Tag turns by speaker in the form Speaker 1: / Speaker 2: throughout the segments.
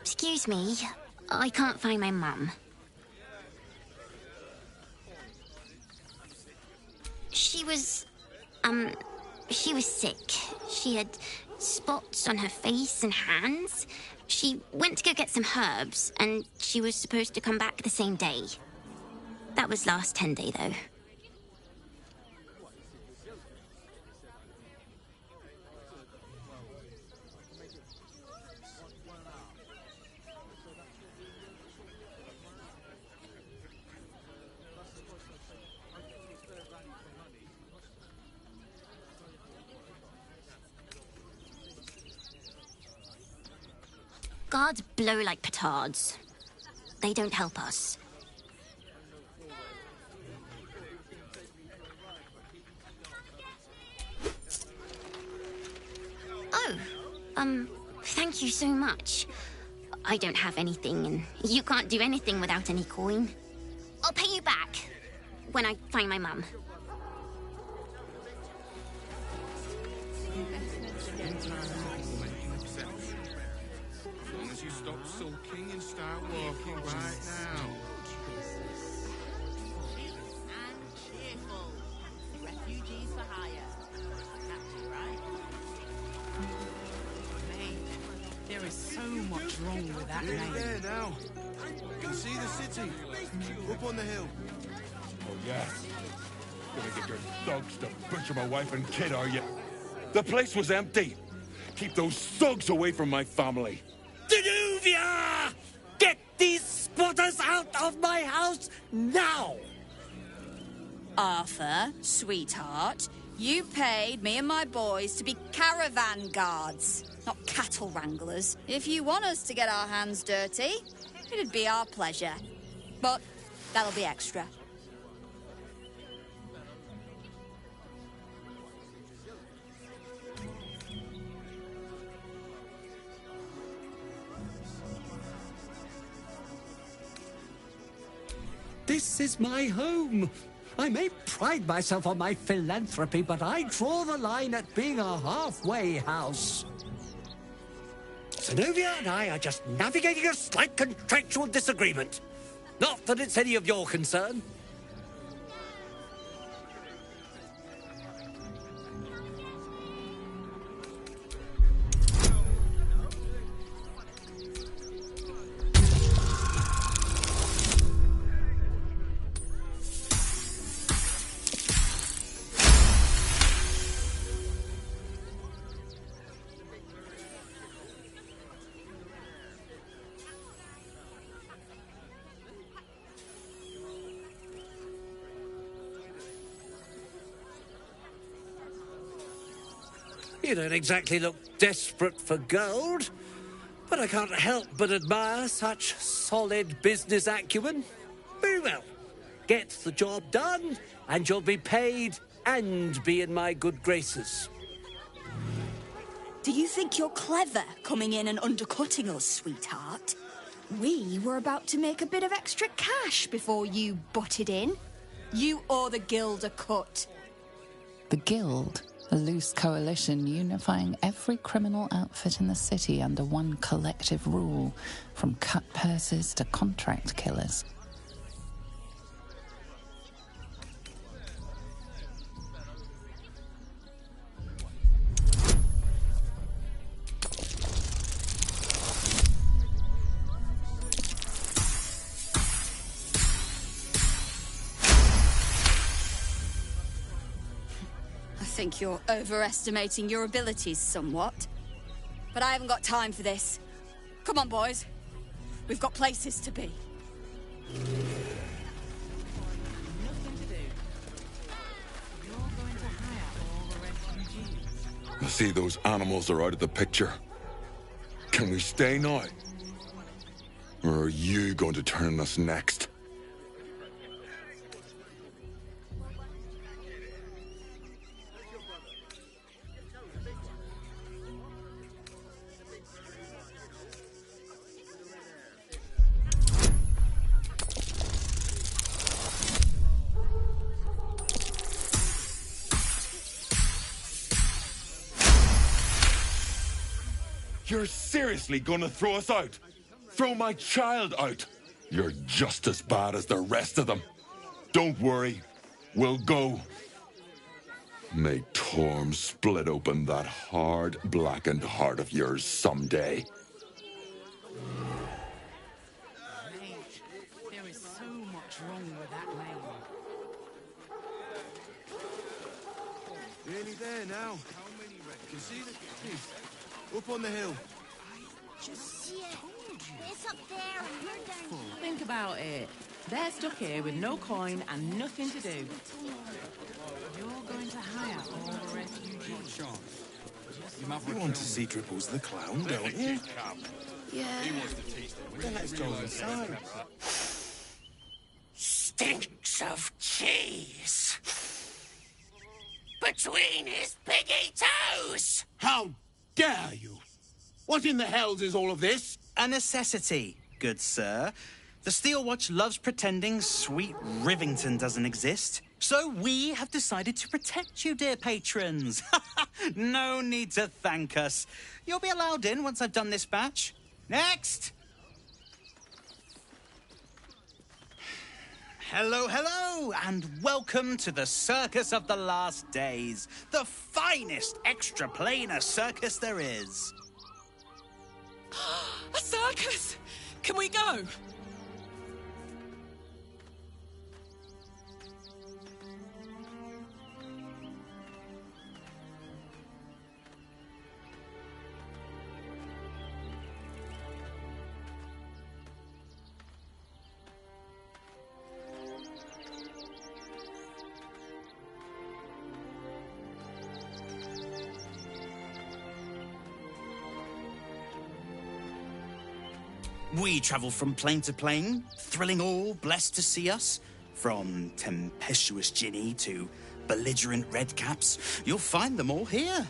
Speaker 1: Excuse me. I can't find my mum. She was sick. She had spots on her face and hands. She went to go get some herbs, and she was supposed to come back the same day. That was last 10 day, though. Guards blow like petards. They don't help us. Oh, thank you so much. I don't have anything, and you can't do anything without any coin. I'll pay you back when I find my mum.
Speaker 2: You stop sulking and start walking right now.
Speaker 3: And cheerful. Refugees for hire. Captain, right?
Speaker 4: Mate, there is so much wrong with that name.
Speaker 2: There now. You can see the city. Up on the hill.
Speaker 5: Oh, yeah. Gonna get your thugs to butcher my wife and kid, are you? The place was empty. Keep those thugs away from my family.
Speaker 6: Danuvia! Get these spotters out of my house now!
Speaker 7: Arthur, sweetheart, you paid me and my boys to be caravan guards, not cattle wranglers. If you want us to get our hands dirty, it'd be our pleasure. But that'll be extra.
Speaker 6: This is my home. I may pride myself on my philanthropy, but I draw the line at being a halfway house. Zenobia and I are just navigating a slight contractual disagreement. Not that it's any of your concern. You don't exactly look desperate for gold, but I can't help but admire such solid business acumen. Very well. Get the job done, and you'll be paid and be in my good graces.
Speaker 7: Do you think you're clever coming in and undercutting us, sweetheart? We were about to make a bit of extra cash before you butted in. You owe the guild a cut.
Speaker 8: The Guild, a loose coalition unifying every criminal outfit in the city under one collective rule, from cut purses to contract killers.
Speaker 7: I think you're overestimating your abilities somewhat. But I haven't got time for this. Come on, boys. We've got places to be.
Speaker 5: I see those animals are out of the picture. Can we stay now? Or are you going to turn us next? You're seriously gonna throw us out? Throw my child out? You're just as bad as the rest of them. Don't worry. We'll go. May Torm split open that hard, blackened heart of yours someday.
Speaker 4: Mate, there is so much wrong with that name.
Speaker 2: Nearly there now. You can see the city. Up on the hill.
Speaker 3: Just see it. It's up there and we're down here.
Speaker 4: Think about it. They're stuck here with no coin and nothing to do. You're going to hire all the refugees.
Speaker 2: You want to see Dribbles the clown, don't you?
Speaker 1: Yeah.
Speaker 2: Then let's go inside.
Speaker 9: Stinks of cheese between his piggy toes.
Speaker 10: How dare you? What in the hells is all of this?
Speaker 11: A necessity, good sir. The Steel Watch loves pretending sweet Rivington doesn't exist. So we have decided to protect you, dear patrons. No need to thank us. You'll be allowed in once I've done this batch. Next! Hello, hello, and welcome to the Circus of the Last Days, the finest extra-planar circus there is.
Speaker 4: A circus! Can we go?
Speaker 11: We travel from plane to plane, thrilling all blessed to see us. From tempestuous Ginny to belligerent redcaps, you'll find them all here.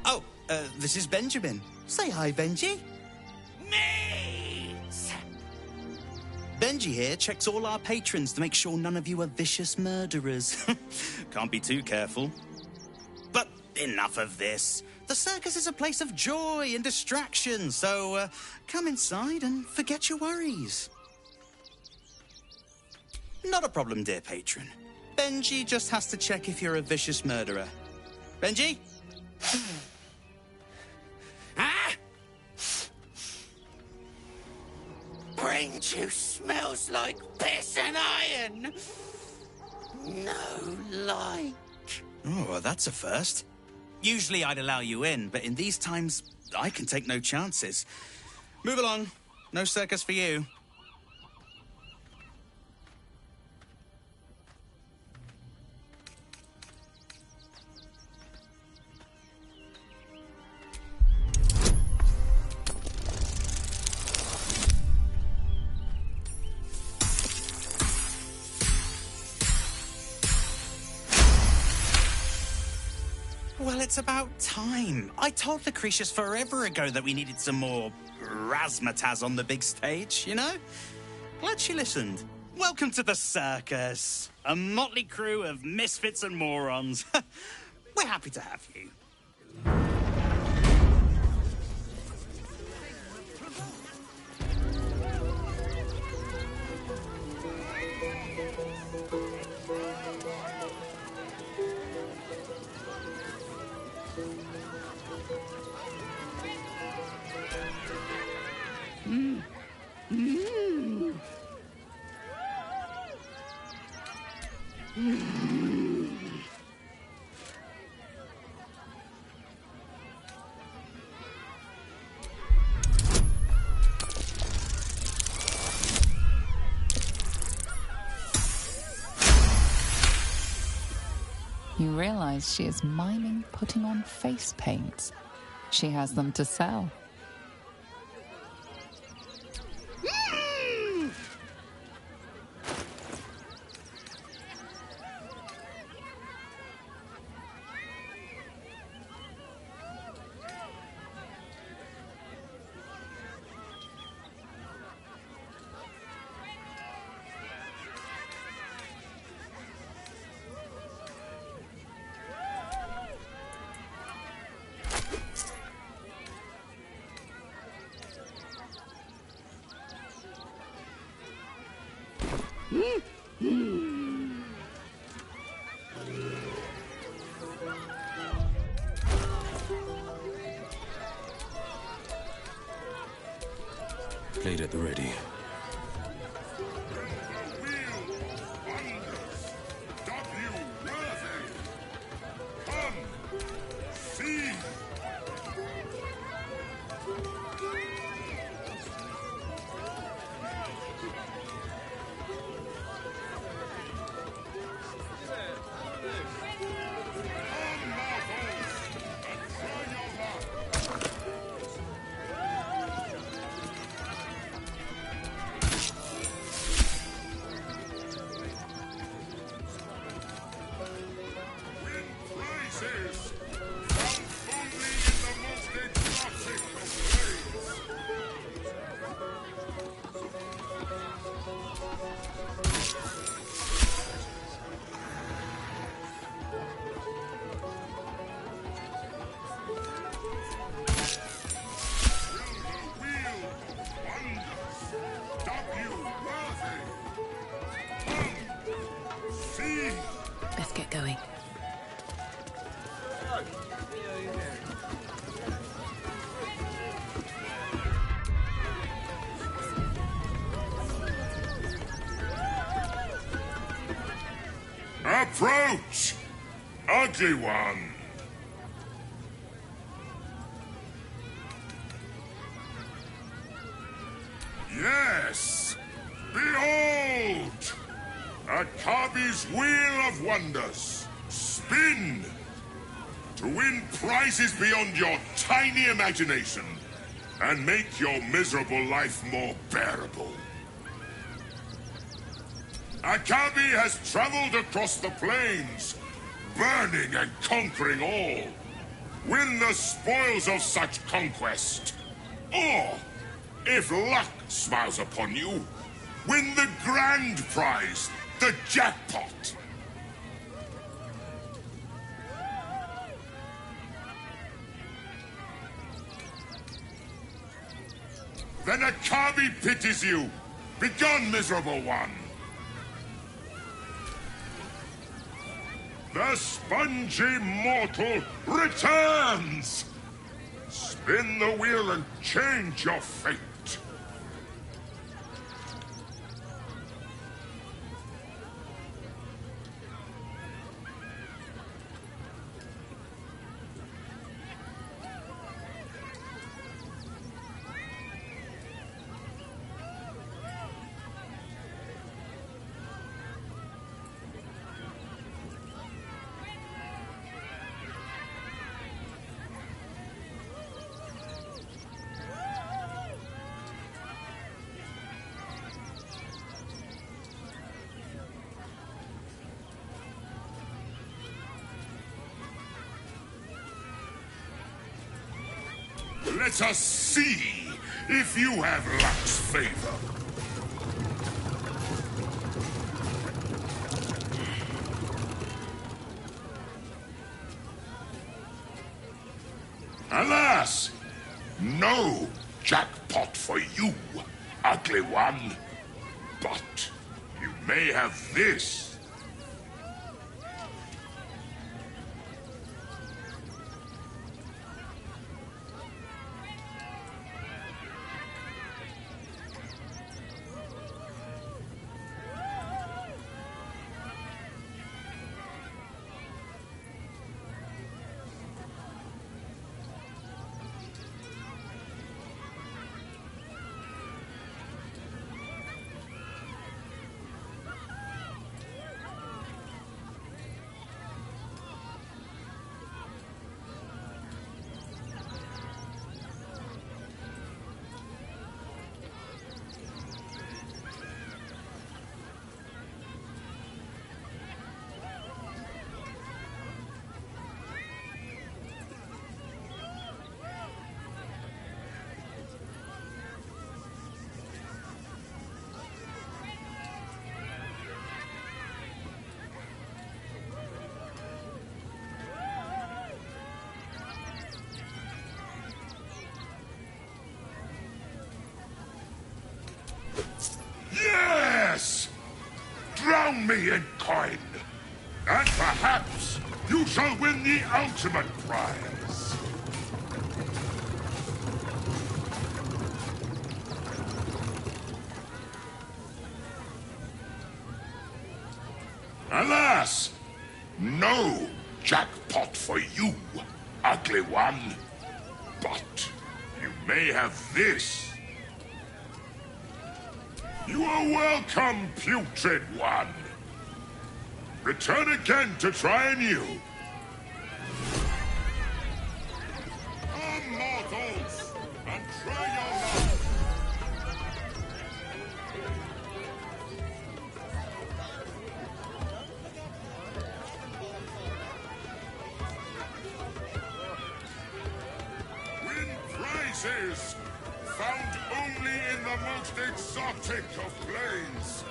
Speaker 11: Oh, this is Benjamin. Say hi, Benji.
Speaker 9: Meat!
Speaker 11: Benji here checks all our patrons to make sure none of you are vicious murderers. Can't be too careful. But enough of this. The circus is a place of joy and distraction, so come inside and forget your worries. Not a problem, dear patron. Benji just has to check if you're a vicious murderer. Benji?
Speaker 9: Ah! Brain juice smells like piss and iron. No light.
Speaker 11: Oh, well, that's a first. Usually I'd allow you in, but in these times, I can take no chances. Move along. No circus for you. Well, it's about time. I told Lucretius forever ago that we needed some more razzmatazz on the big stage, you know? Glad she listened. Welcome to the circus. A motley crew of misfits and morons. We're happy to have you.
Speaker 8: You realize she is miming putting on face paints. She has them to sell.
Speaker 2: Blade at the ready.
Speaker 4: Let's get going.
Speaker 5: Approach, ugly one. Yes, behold, Akabi's Wheel of Wonders. Spin to win prizes beyond your tiny imagination and make your miserable life more bearable. Akabi has traveled across the plains, burning and conquering all. Win the spoils of such conquest. Or, if luck smiles upon you, win the grand prize, the jackpot. Then Akabi pities you. Begone, miserable one. The spongy mortal returns! Spin the wheel and change your fate. Let us see if you have luck's favor. Alas, no jackpot for you, ugly one. But you may have this. me in coin. And perhaps you shall win the ultimate prize. Alas, no jackpot for you, ugly one. But you may have this. You are welcome, putrid one. Return again to try anew. Come, mortals, and try your luck. Win prizes found only in the most exotic of planes.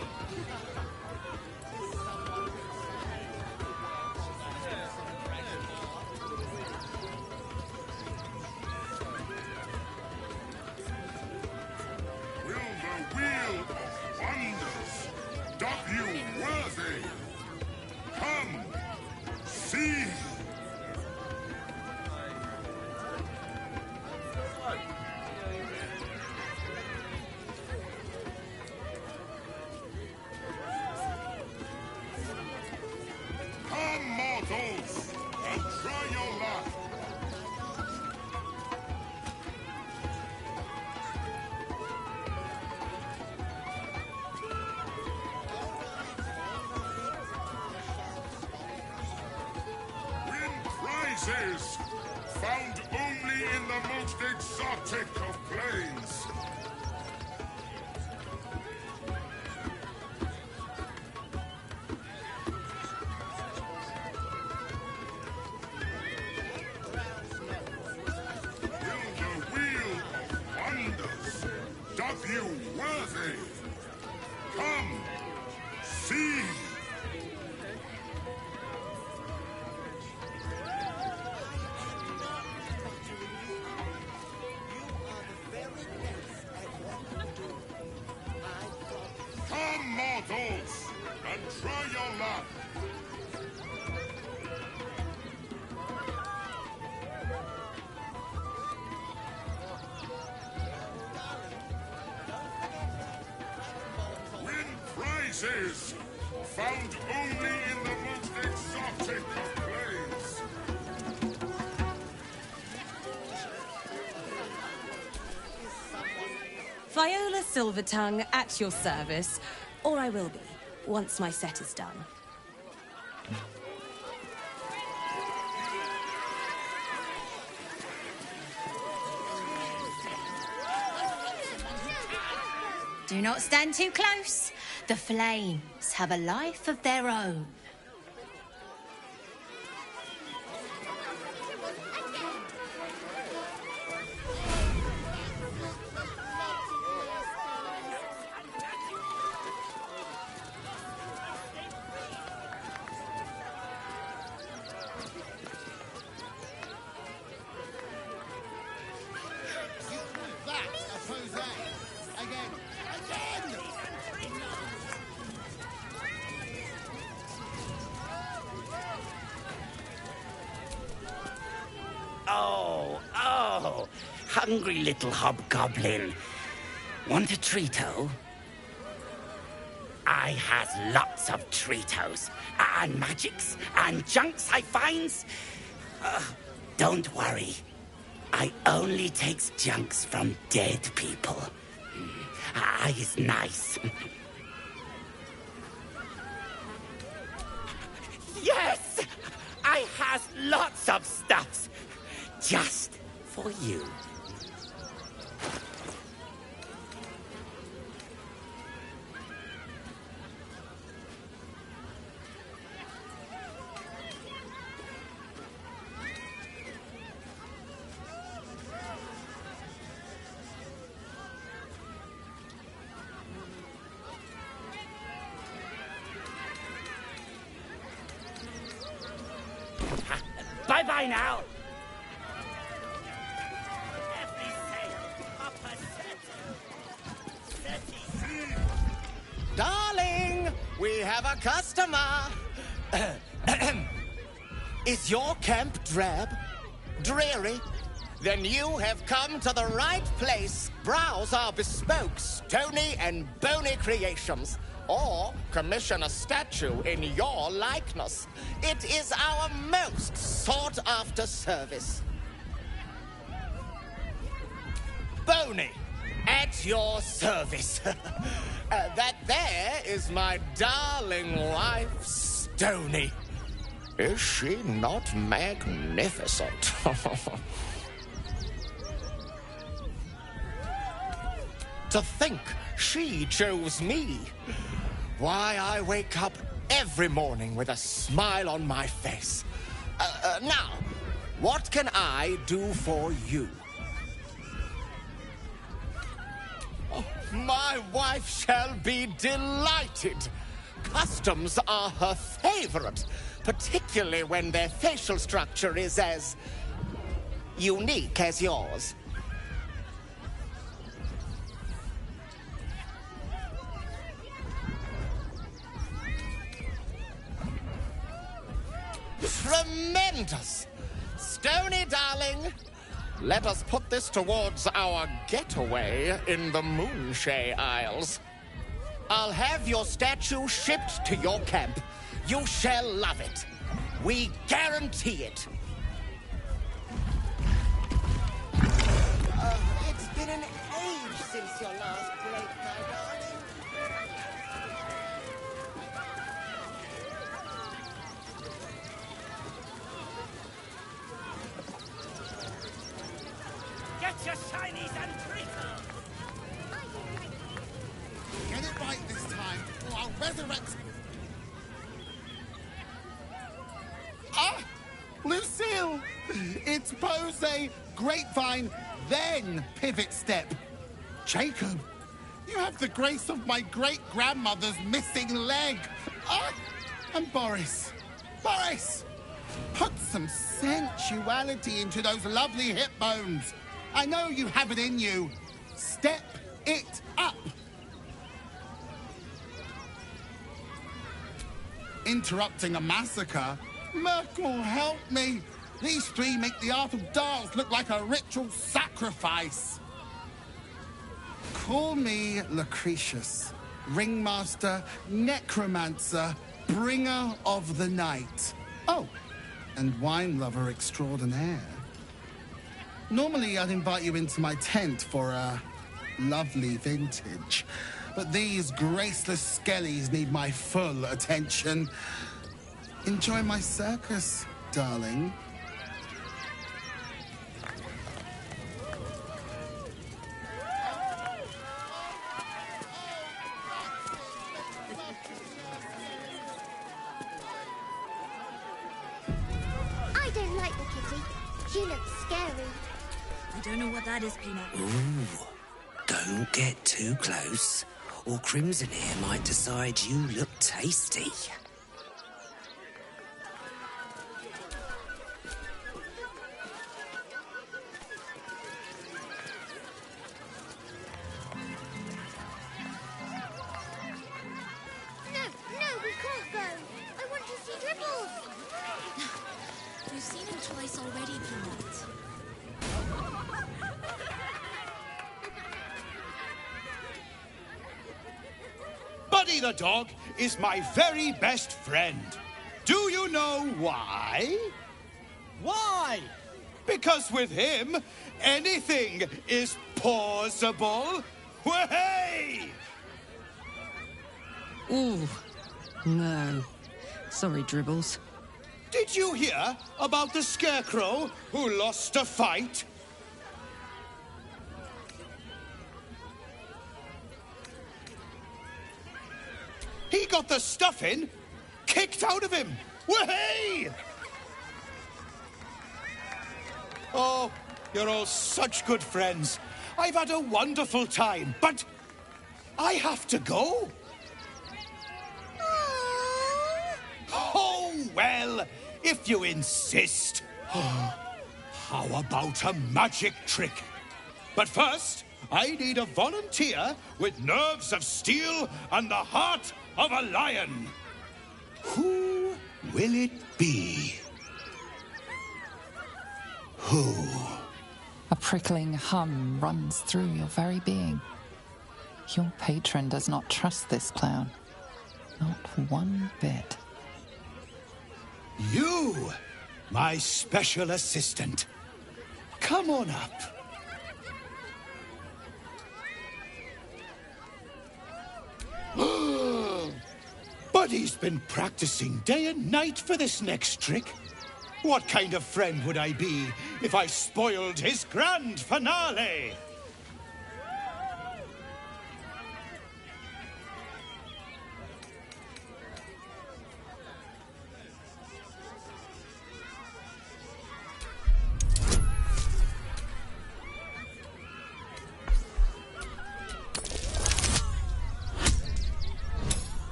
Speaker 5: Will the wheel of wonders doth you worthy? Come, see. Come, mortals, and try your luck. Win prizes found only in the most exotic of planes. Will the wheel of wonders doth you worthy? Come, see. Come, mortals, and try your luck. Win prizes found only in the most exotic of planes.
Speaker 12: Viola Silvertongue at your service, or I will be, once my set is done.
Speaker 13: Do not stand too close. The flames have a life of their own.
Speaker 9: Oh, hungry little hobgoblin. Want a treato? I has lots of treatos, and magics, and junks I finds. Don't worry. I only takes junks from dead people. I is nice. Yes! I has lots of stuffs. Just for you. Bye-bye now.
Speaker 14: Darling, We have a customer. Is your camp drab? Dreary? Then you have come to the right place. Browse our bespoke, stony and bony creations. Or commission a statue in your likeness. It is our most sought-after service. Bony, at your service. That there is my darling wife, Stony. Is she not magnificent? To think she chose me. Why, I wake up every morning with a smile on my face. Now, what can I do for you? Oh, my wife shall be delighted. Customs are her favorite, particularly when their facial structure is as unique as yours. Tremendous! Stony, darling, let us put this towards our getaway in the Moonshay Isles. I'll have your statue shipped to your camp. You shall love it. We guarantee it. It's been an age since your last break, my darling.
Speaker 9: Get your shinies and treacles!
Speaker 2: Get it right this time, or I'll resurrect... Ah! Lucille! It's pose, grapevine, then pivot step. Jacob, you have the grace of my great-grandmother's missing leg. Ah! And Boris. Boris! Put some sensuality into those lovely hip bones. I know you have it in you. Step it up. Interrupting a massacre? Merkel, help me. These three make the art of dance look like a ritual sacrifice. Call me Lucretius, ringmaster, necromancer, bringer of the night. Oh, and wine lover extraordinaire. Normally, I'd invite you into my tent for a lovely vintage. But these graceless skellies need my full attention. Enjoy my circus, darling.
Speaker 3: I don't like the kitty. She looks scary.
Speaker 7: I don't know what that is, Peanut.
Speaker 6: Ooh, don't get too close, or Crimson here might decide you look tasty.
Speaker 3: No, we can't go. I want to see Dribbles.
Speaker 7: We've seen him twice already, Peanut.
Speaker 10: Buddy the dog is my very best friend. Do you know why? Why? Because with him, anything is possible. Way!
Speaker 15: Ooh, no. Sorry, Dribbles.
Speaker 10: Did you hear about the scarecrow who lost a fight? He got the stuffing kicked out of him. Way! Oh, you're all such good friends. I've had a wonderful time, but I have to go. Oh, well, if you insist. How about a magic trick? But first, I need a volunteer with nerves of steel and the heart of a lion. Who will it be? Who?
Speaker 8: A prickling hum runs through your very being. Your patron does not trust this clown. Not one bit.
Speaker 10: You, my special assistant. Come on up. Buddy's been practicing day and night for this next trick. What kind of friend would I be if I spoiled his grand finale?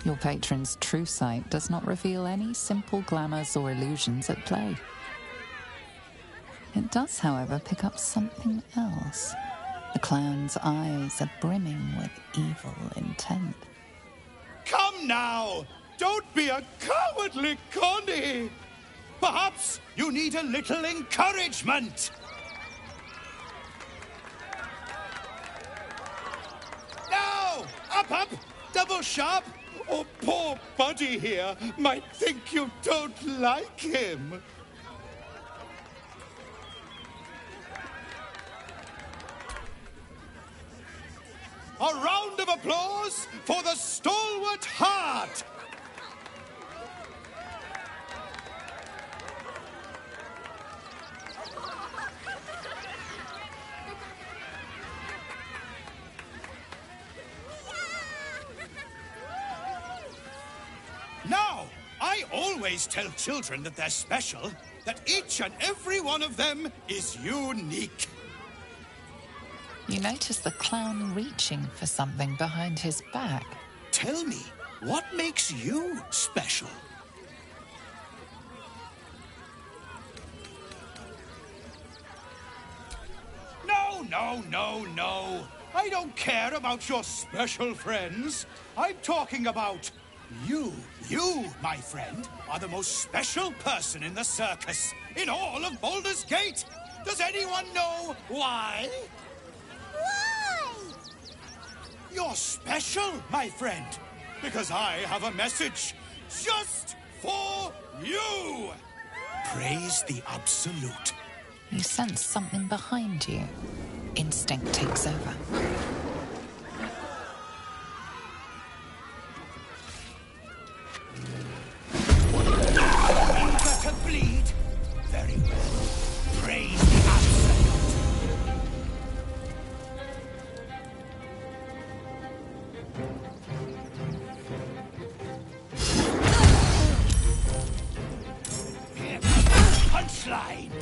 Speaker 8: Your patron's true sight does not reveal any simple glamours or illusions at play. It does, however, pick up something else. The clown's eyes are brimming with evil intent.
Speaker 10: Come now! Don't be a cowardly Connie! Perhaps you need a little encouragement! Now! Up! Double sharp! Or poor Buddy here might think you don't like him. A round of applause for the stalwart heart! Now, I always tell children that they're special, that each and every one of them is unique.
Speaker 8: You notice the clown reaching for something behind his back.
Speaker 10: Tell me, what makes you special? No. I don't care about your special friends. I'm talking about you. You, my friend, are the most special person in the circus, in all of Baldur's Gate. Does anyone know why?
Speaker 3: Why?
Speaker 10: You're special, my friend, because I have a message just for you. Praise the Absolute.
Speaker 8: You sense something behind you. Instinct takes over.
Speaker 10: Eager to bleed? Very well. Praise the Absolute. Punchline!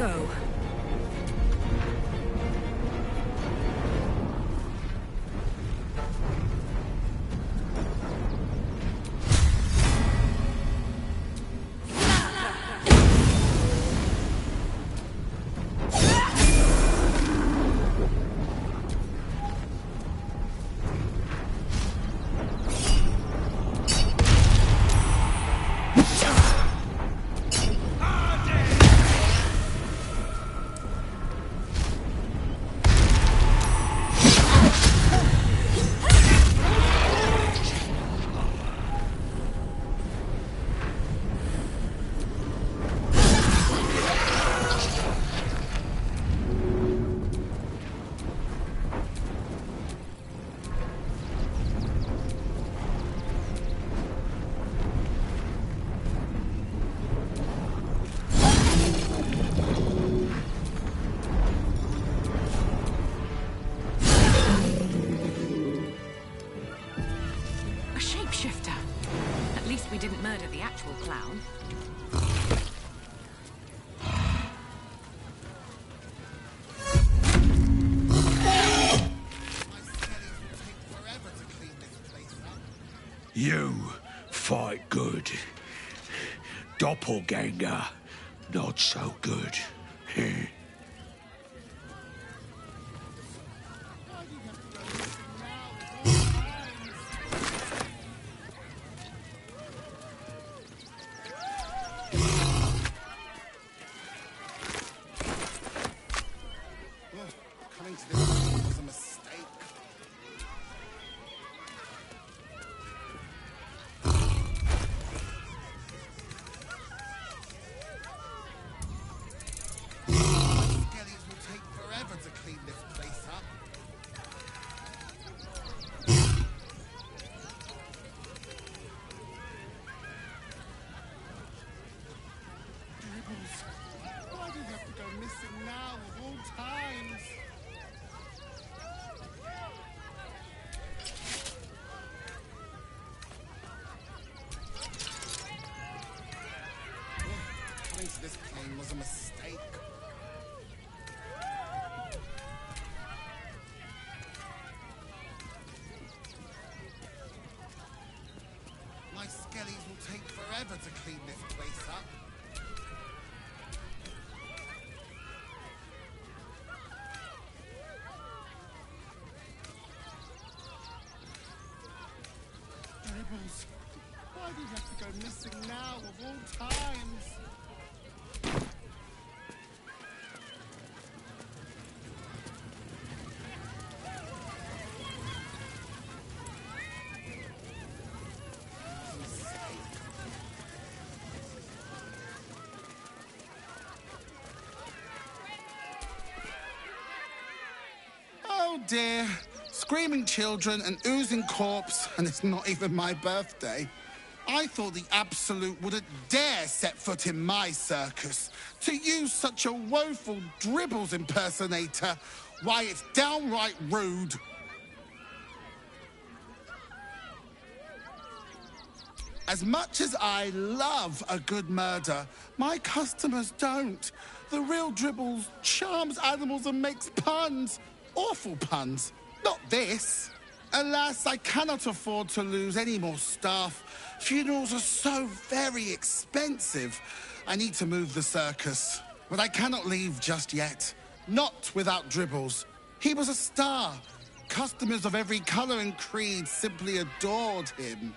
Speaker 12: go.
Speaker 4: A shapeshifter. At least we didn't murder the actual clown.
Speaker 16: You fight good. Doppelganger, not so good.
Speaker 2: Coming to this place was a mistake. Skellies will take forever to clean this place up. Dribbles. Why do you have to go missing now of all times? Coming to this plane was a mistake. My skellies will take forever to clean this place up. Dribbles. Why do you have to go missing now of all times? Oh dear. Screaming children, an oozing corpse, and it's not even my birthday. I thought the Absolute wouldn't dare set foot in my circus. To use such a woeful Dribbles impersonator, why, it's downright rude. As much as I love a good murder, my customers don't. The real Dribbles charms animals and makes puns. Awful puns. Not this. Alas, I cannot afford to lose any more staff. Funerals are so very expensive. I need to move the circus. But I cannot leave just yet. Not without Dribbles. He was a star. Customers of every colour and creed simply adored him.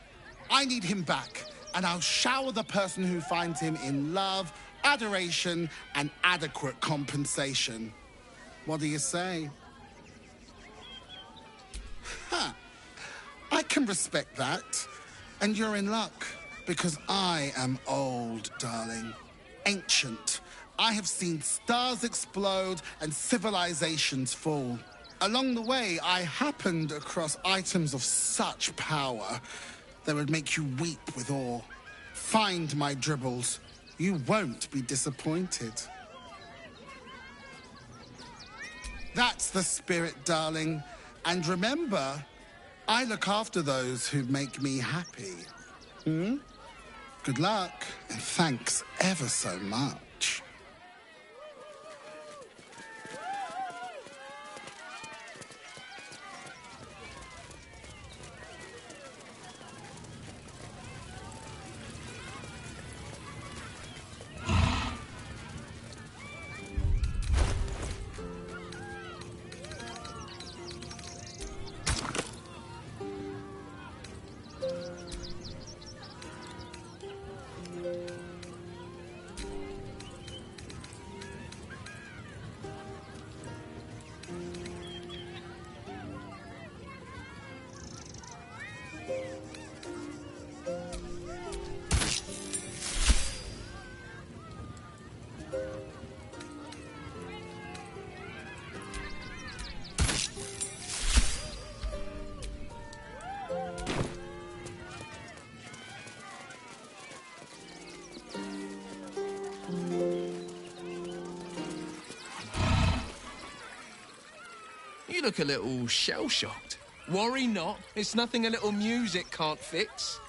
Speaker 2: I need him back, and I'll shower the person who finds him in love, adoration, and adequate compensation. What do you say? Huh. I can respect that. And you're in luck, because I am old, darling. Ancient. I have seen stars explode and civilizations fall. Along the way, I happened across items of such power that would make you weep with awe. Find my Dribbles. You won't be disappointed. That's the spirit, darling. And remember, I look after those who make me happy. Good luck, and thanks ever so much.
Speaker 17: You look a little shell-shocked. Worry not. It's nothing a little music can't fix.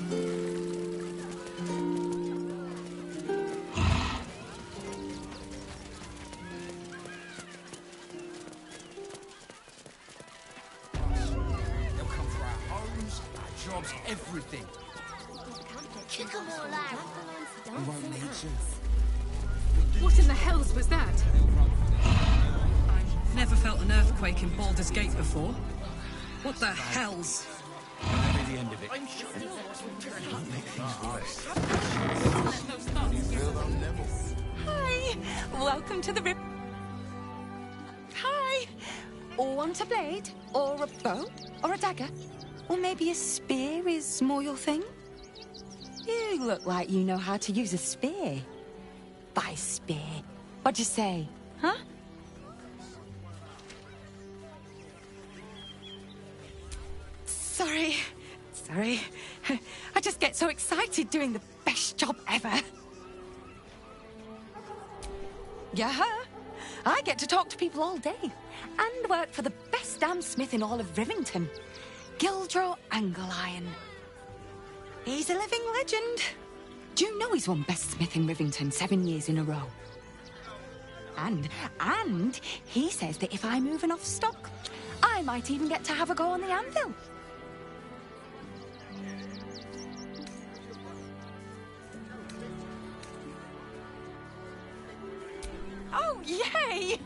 Speaker 18: They'll come for our homes, our jobs, everything.
Speaker 3: Kick 'em all out.
Speaker 18: We won't need to.
Speaker 19: What in the hells was that? I've never felt an earthquake in Baldur's Gate before. What the hells?
Speaker 18: That'll be the end of it.
Speaker 20: Hi, welcome to the rip. Hi. Want a blade? Or a bow? Or a dagger? Or maybe a spear is more your thing? You look like you know how to use a spear. By spear. What'd you say? Huh? Sorry. I just get so excited doing the best job ever. Yeah, I get to talk to people all day and work for the best damn smith in all of Rivington, Gildro Angliron. He's a living legend. Do you know he's won Best Smith in Rivington 7 years in a row? And he says that if I move enough stock, I might even get to have a go on the anvil. Oh, yay!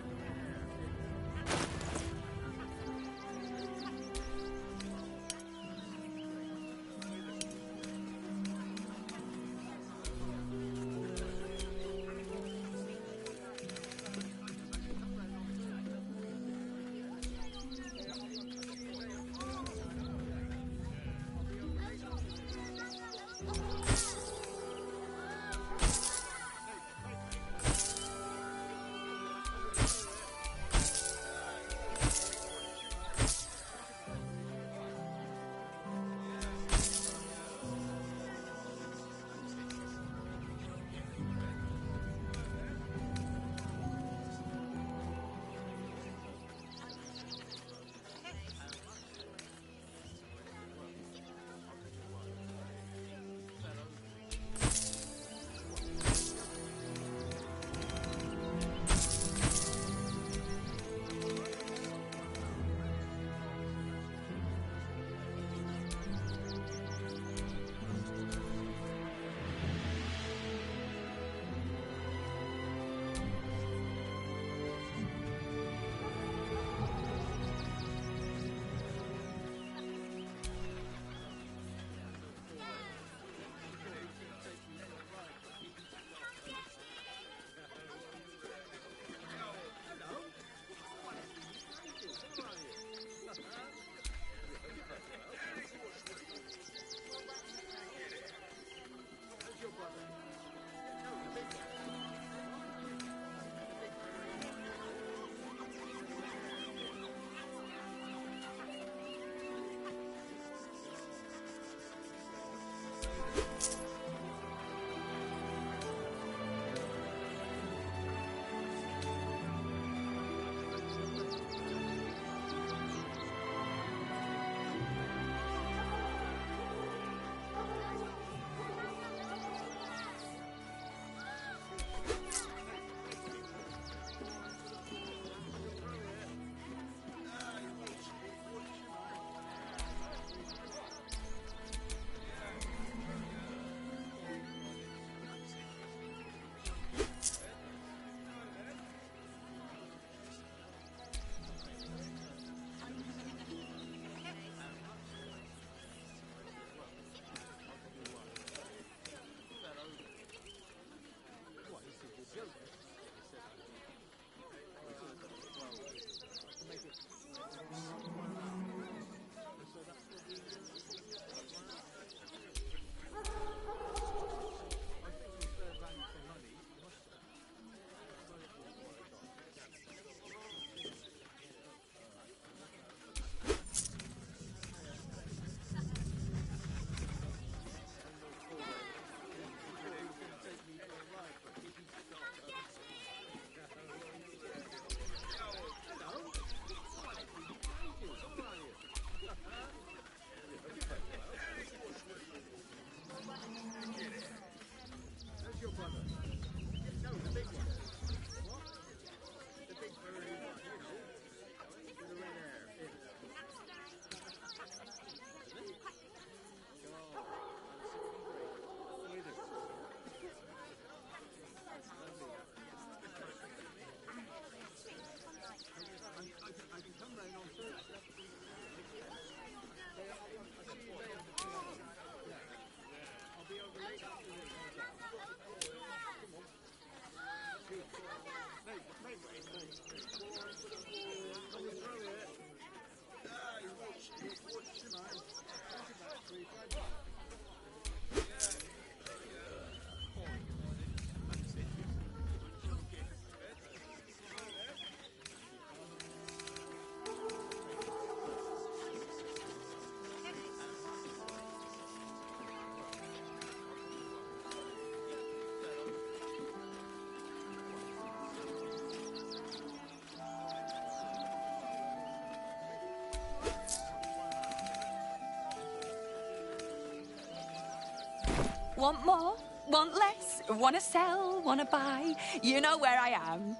Speaker 20: Want more? Want less? Want to sell? Want to buy? You know where I am.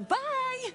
Speaker 20: Bye!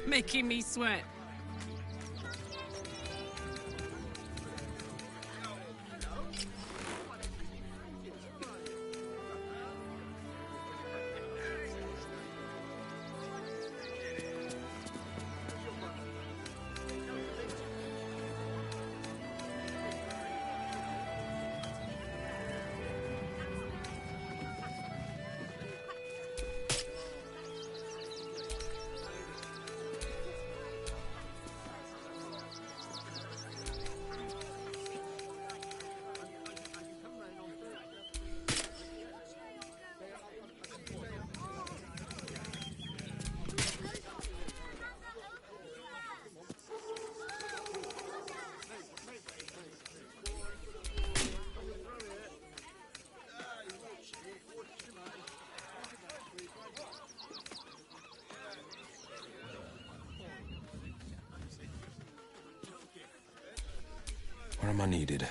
Speaker 19: Making me sweat.
Speaker 17: Where am I needed?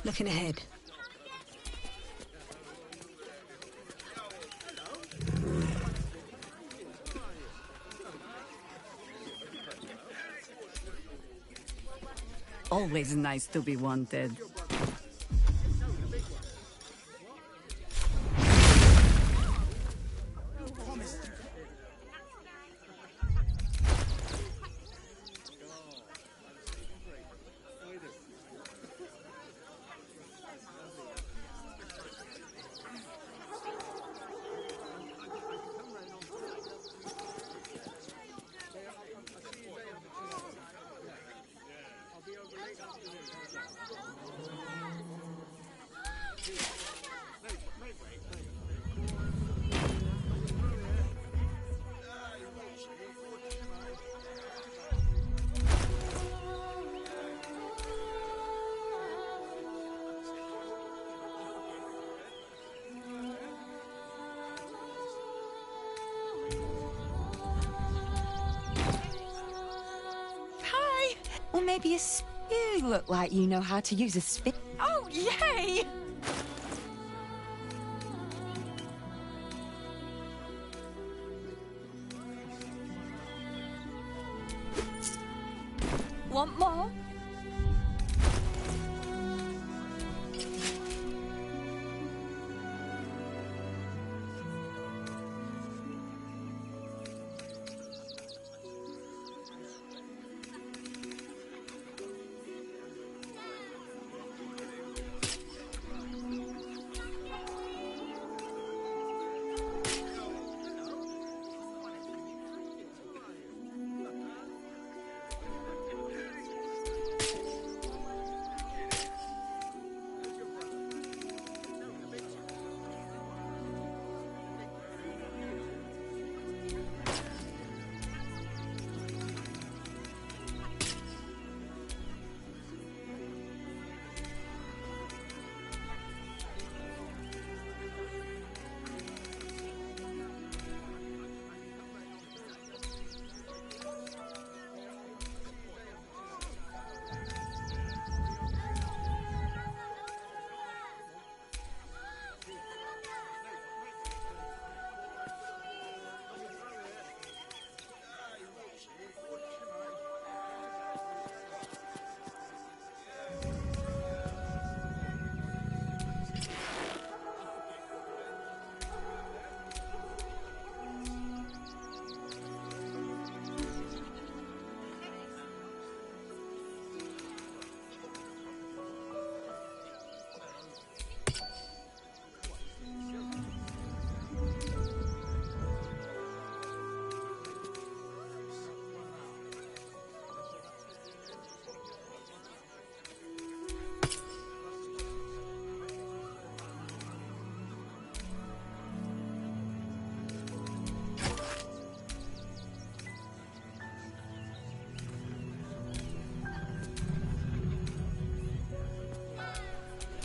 Speaker 15: Looking ahead.
Speaker 21: Always nice to be wanted.
Speaker 20: Hi! Or maybe a you look like you know how to use a spit. Oh, yay! Want more?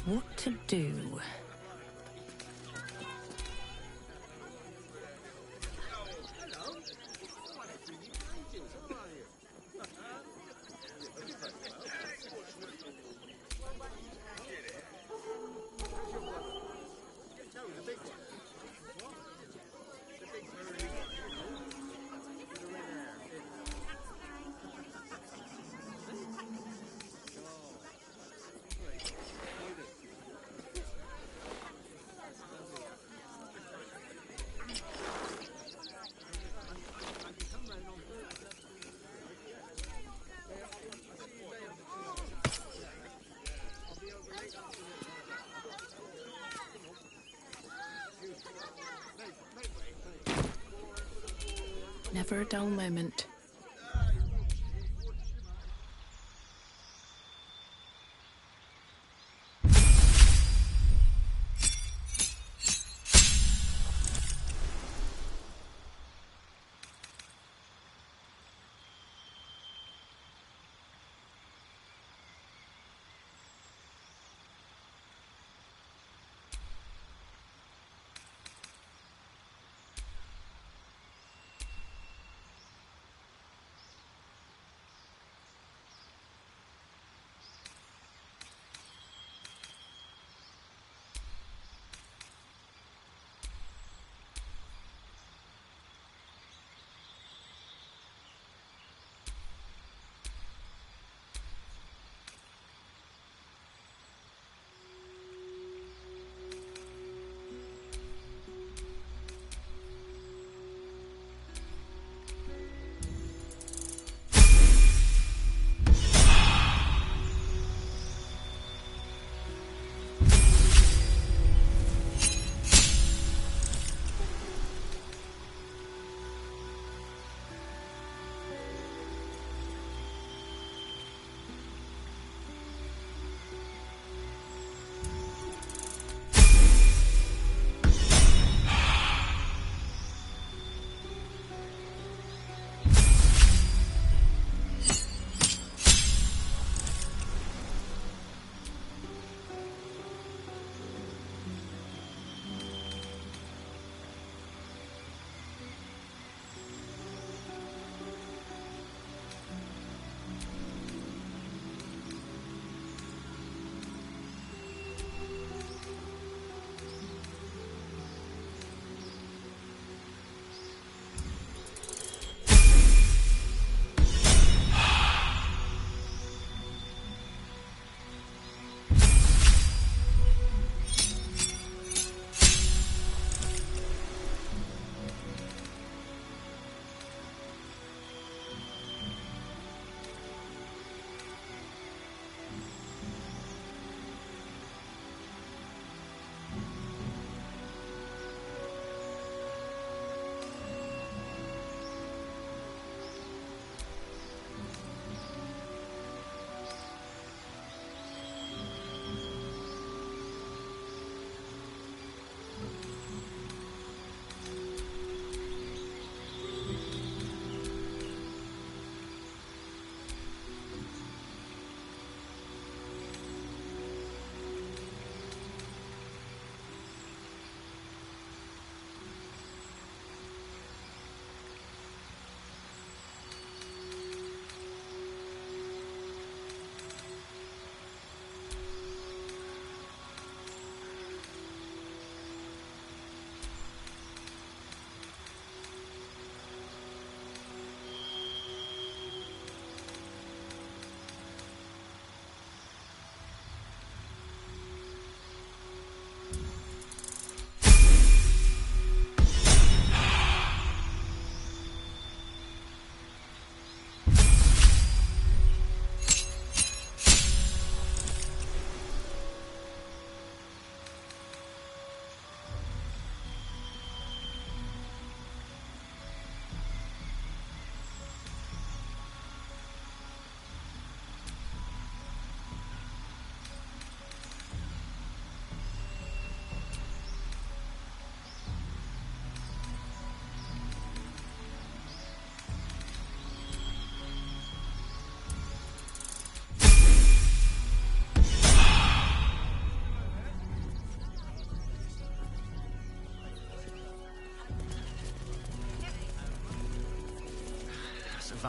Speaker 12: What to do? Never a dull moment.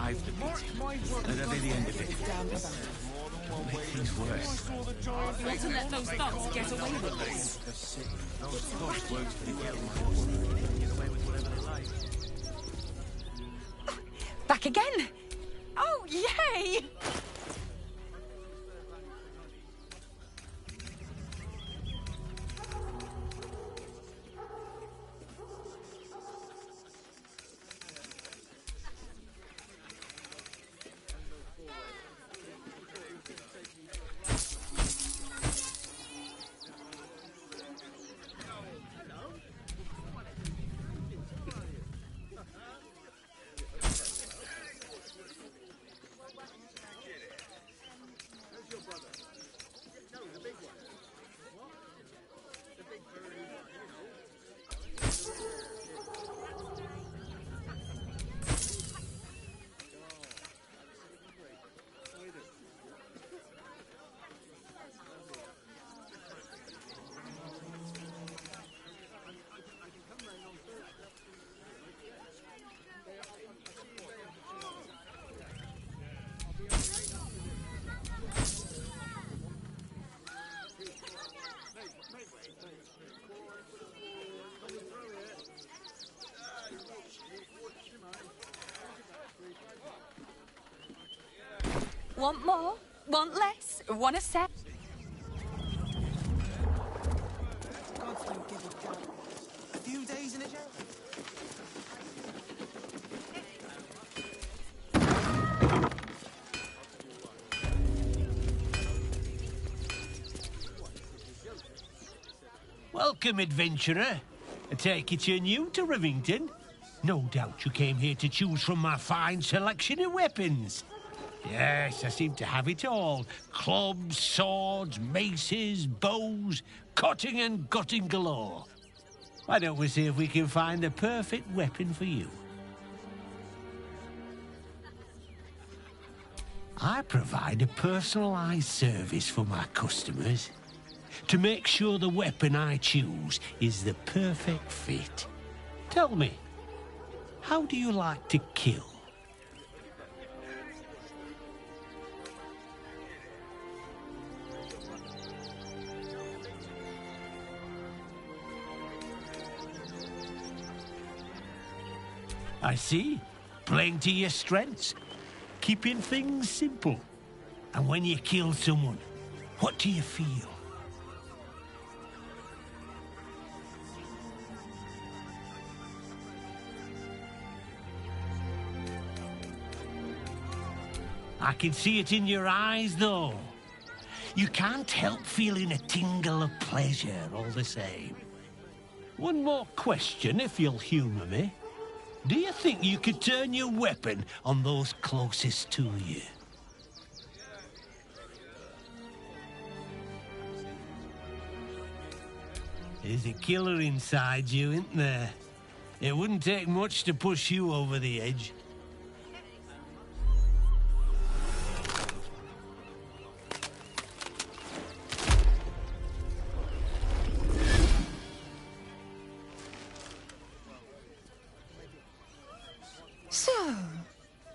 Speaker 16: survive the beating. That'll be the end of it. Don't make things worse.
Speaker 4: Want to let those thugs get away with this?
Speaker 20: Back again! Oh, yay! Want more? Want less? Want a set?
Speaker 1: Gods don't give a damn. A few days in a jail.
Speaker 22: Welcome, adventurer. I take it you're new to Rivington. No doubt you came here to choose from my fine selection of weapons. Yes, I seem to have it all. Clubs, swords, maces, bows, cutting and gutting galore. Why don't we see if we can find the perfect weapon for you? I provide a personalised service for my customers to make sure the weapon I choose is the perfect fit. Tell me, how do you like to kill? I see. Playing to your strengths. Keeping things simple. And when you kill someone, what do you feel? I can see it in your eyes, though. You can't help feeling a tingle of pleasure all the same. One more question, if you'll humour me. Do you think you could turn your weapon on those closest to you? There's a killer inside you, isn't there? It wouldn't take much to push you over the edge.
Speaker 15: So,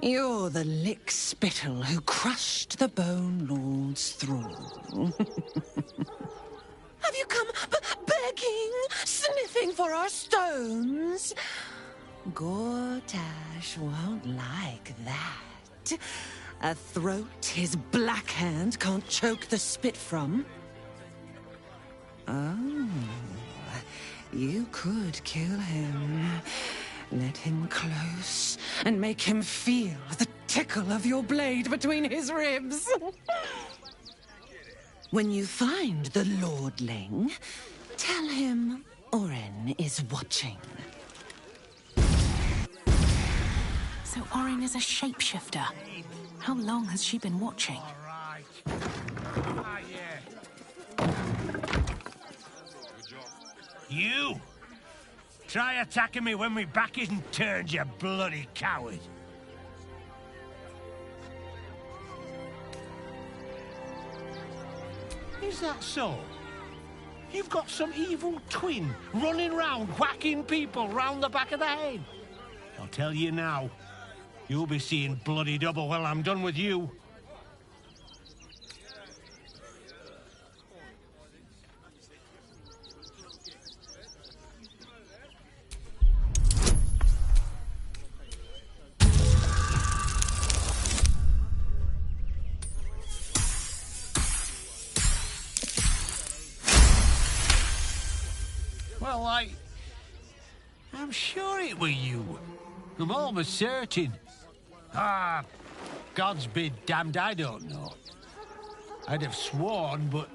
Speaker 15: you're the lick-spittle who crushed the Bone Lord's thrall. Have you come begging, sniffing for our stones? Gortash won't like that. A throat his black hand can't choke the spit from. Oh, you could kill him. Let him close and make him feel the tickle of your blade between his ribs. When you find the lordling, tell him Orin is watching.
Speaker 20: So Orin is a shapeshifter. How long has she been watching?
Speaker 22: You! Try attacking me when my back isn't turned, you bloody coward! Is that so? You've got some evil twin running round whacking people round the back of the head. I'll tell you now, You'll be seeing bloody double when I'm done with you. Well, I'm sure it were you. I'm almost certain. Ah, God's be damned, I don't know. I'd have sworn, but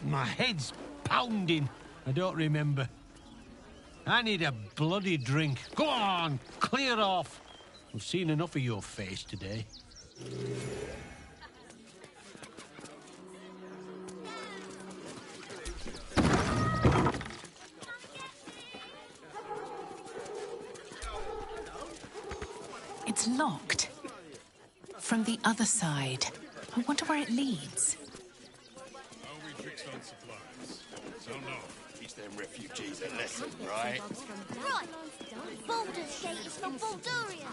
Speaker 22: my head's pounding. I don't remember. I need a bloody drink. Go on, clear off. I've seen enough of your face today.
Speaker 8: It's locked. From the other side. I wonder where it leads.
Speaker 18: We fixed on supplies. So no, teach them refugees a lesson, right?
Speaker 3: Right. Baldur's Gate is not Baldurian.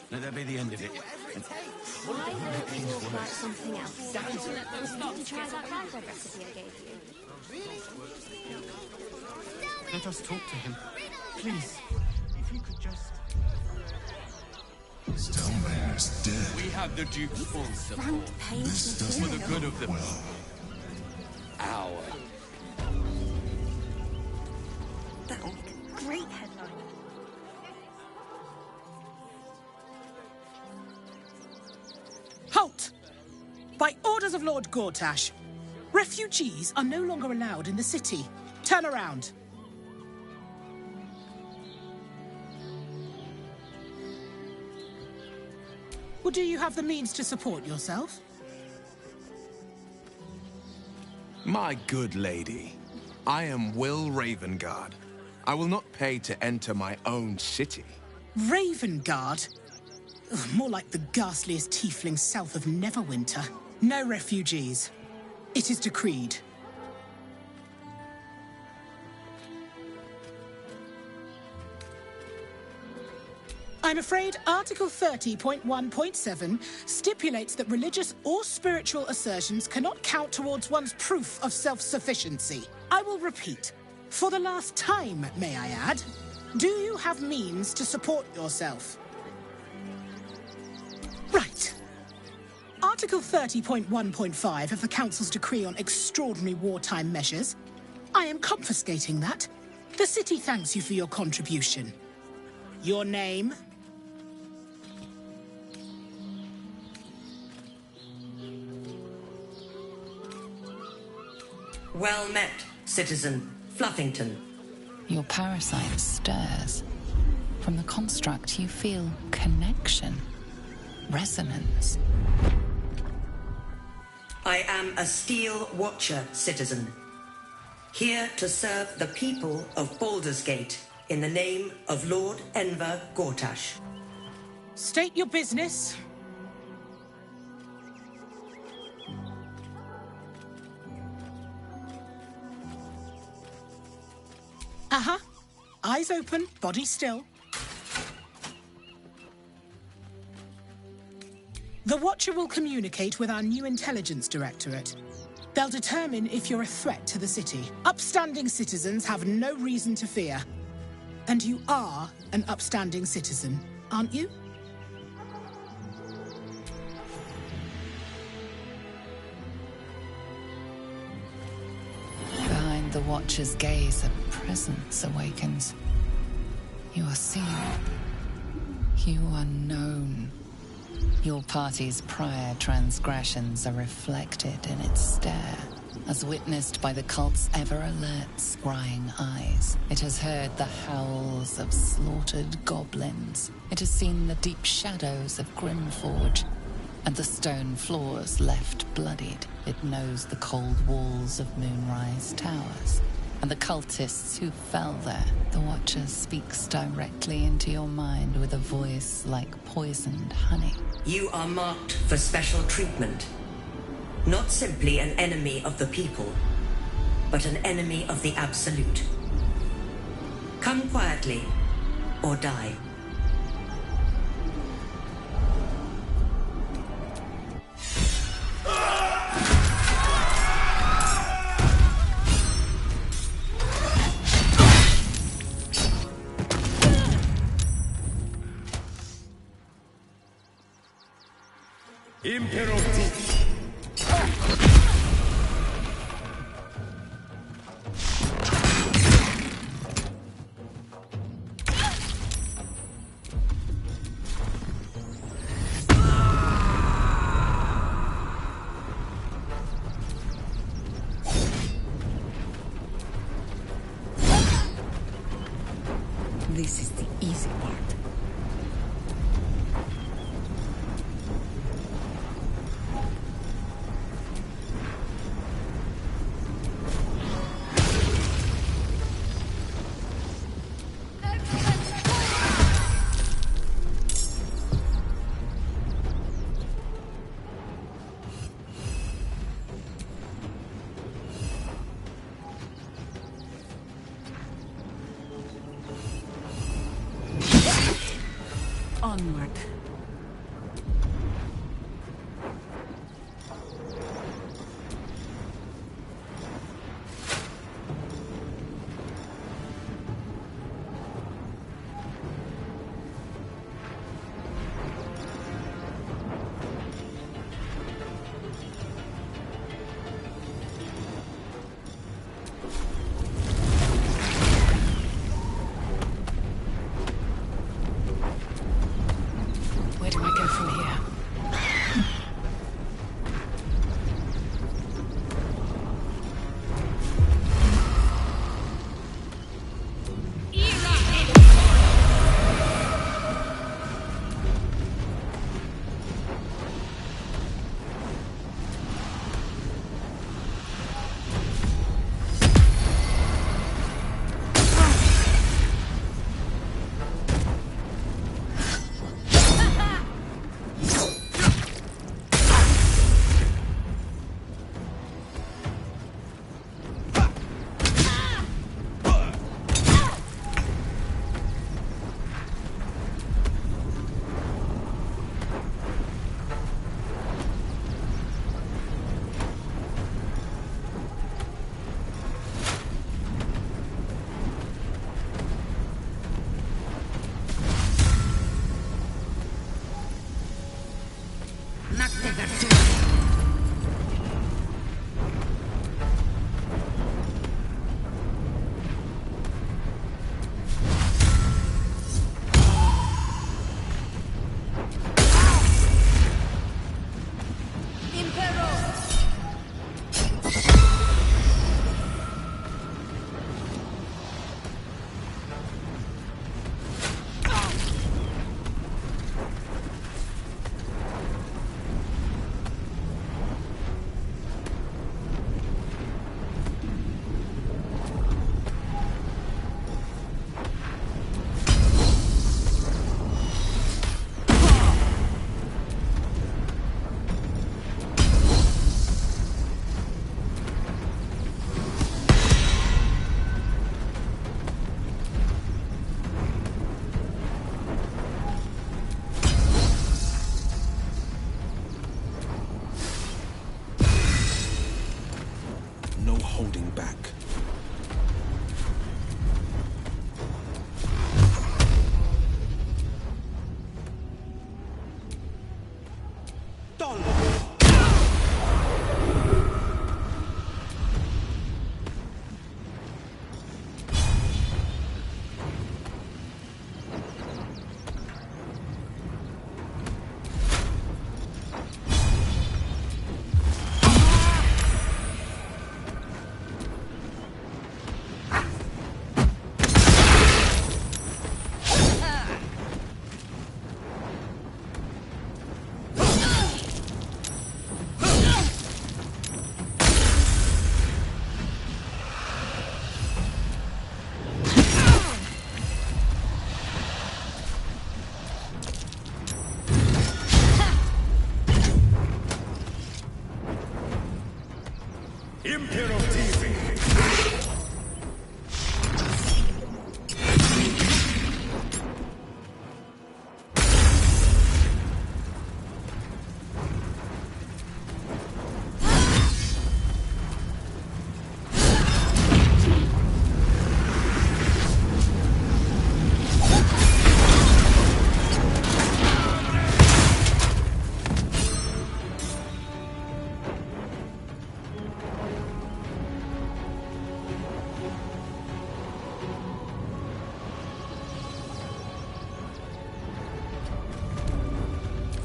Speaker 16: Let that be the end of it.
Speaker 3: Why don't we talk about something else? Did you try that raspberry recipe I gave you?
Speaker 2: Let us talk to him. Please. If you could just...
Speaker 18: Stoneman's dead.
Speaker 17: We have the Duke's full support.
Speaker 18: This doesn't
Speaker 17: For the good of the our.
Speaker 3: That'll make a great headline.
Speaker 5: Halt! By orders of Lord Gortash, refugees are no longer allowed in the city. Turn around. Well, do you have the means to support yourself?
Speaker 17: My good lady, I am Will Ravengard. I will not pay to enter my own city.
Speaker 5: Ravengard? Ugh, more like the ghastliest tiefling south of Neverwinter. No refugees. It is decreed. I'm afraid Article 30.1.7 stipulates that religious or spiritual assertions cannot count towards one's proof of self-sufficiency. I will repeat. For the last time, may I add, do you have means to support yourself? Right. Article 30.1.5 of the Council's decree on extraordinary wartime measures. I am confiscating that. The city thanks you for your contribution. Your name?
Speaker 11: Well met, citizen Fluffington.
Speaker 8: Your parasite stirs. From the construct, you feel connection, resonance.
Speaker 11: I am a Steel Watcher, citizen. Here to serve the people of Baldur's Gate in the name of Lord Enver Gortash.
Speaker 5: State your business. Uh-huh. Eyes open, body still. The Watcher will communicate with our new intelligence directorate. They'll determine if you're a threat to the city. Upstanding citizens have no reason to fear. And you are an upstanding citizen, aren't you?
Speaker 8: Behind the Watcher's gaze, a presence awakens. You are seen. You are known. Your party's prior transgressions are reflected in its stare, as witnessed by the cult's ever-alert, scrying eyes. It has heard the howls of slaughtered goblins. It has seen the deep shadows of Grimforge, and the stone floors left bloodied. It knows the cold walls of Moonrise Towers. and the cultists who fell there. The Watcher speaks directly into your mind with a voice like poisoned honey.
Speaker 11: You are marked for special treatment. Not simply an enemy of the people, but an enemy of the Absolute. Come quietly, or die.
Speaker 20: This is the easy part. Onward.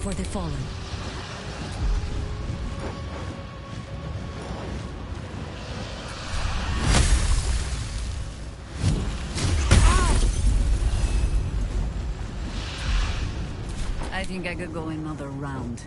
Speaker 21: for the fallen. I think I could go another round.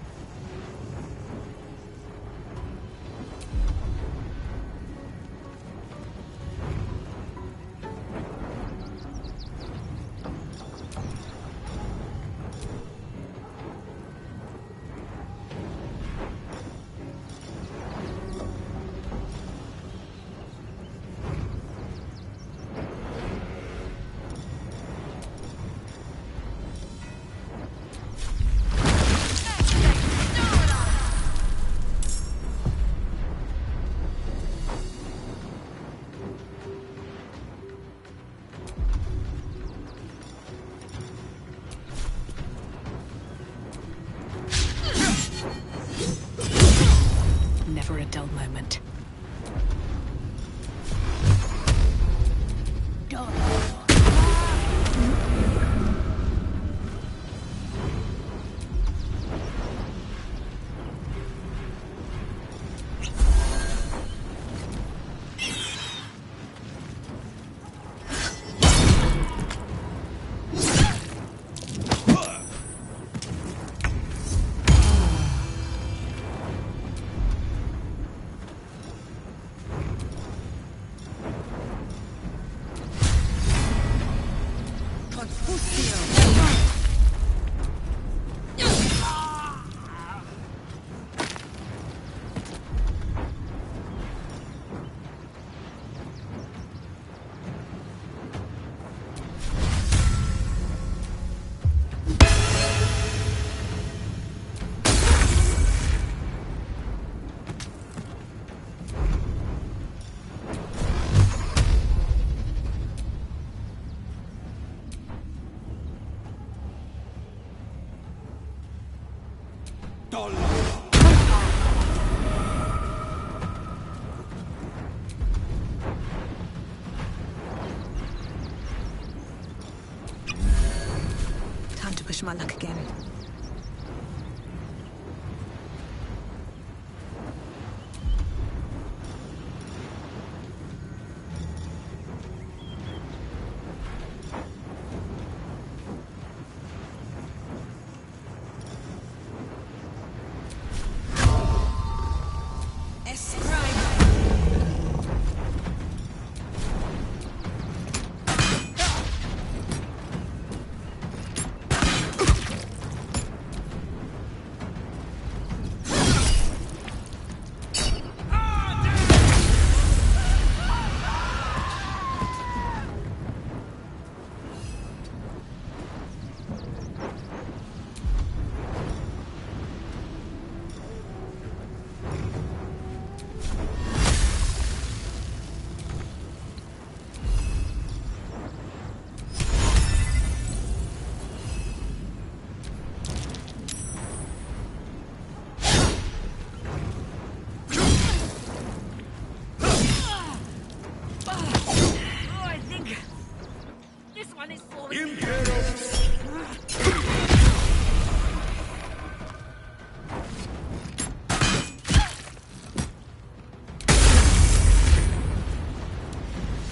Speaker 12: Never a dull moment. Time to push my luck again.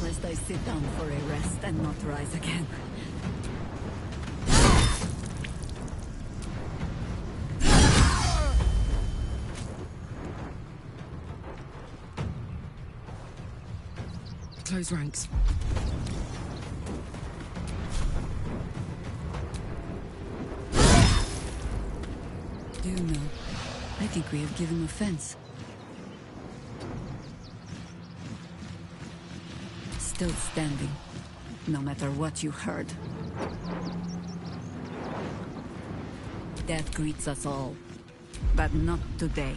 Speaker 21: Lest I sit down for a rest and not rise again.
Speaker 12: Close ranks.
Speaker 21: Do you know? I think we have given offense. Still standing, no matter what you heard. Death greets us all, but not today.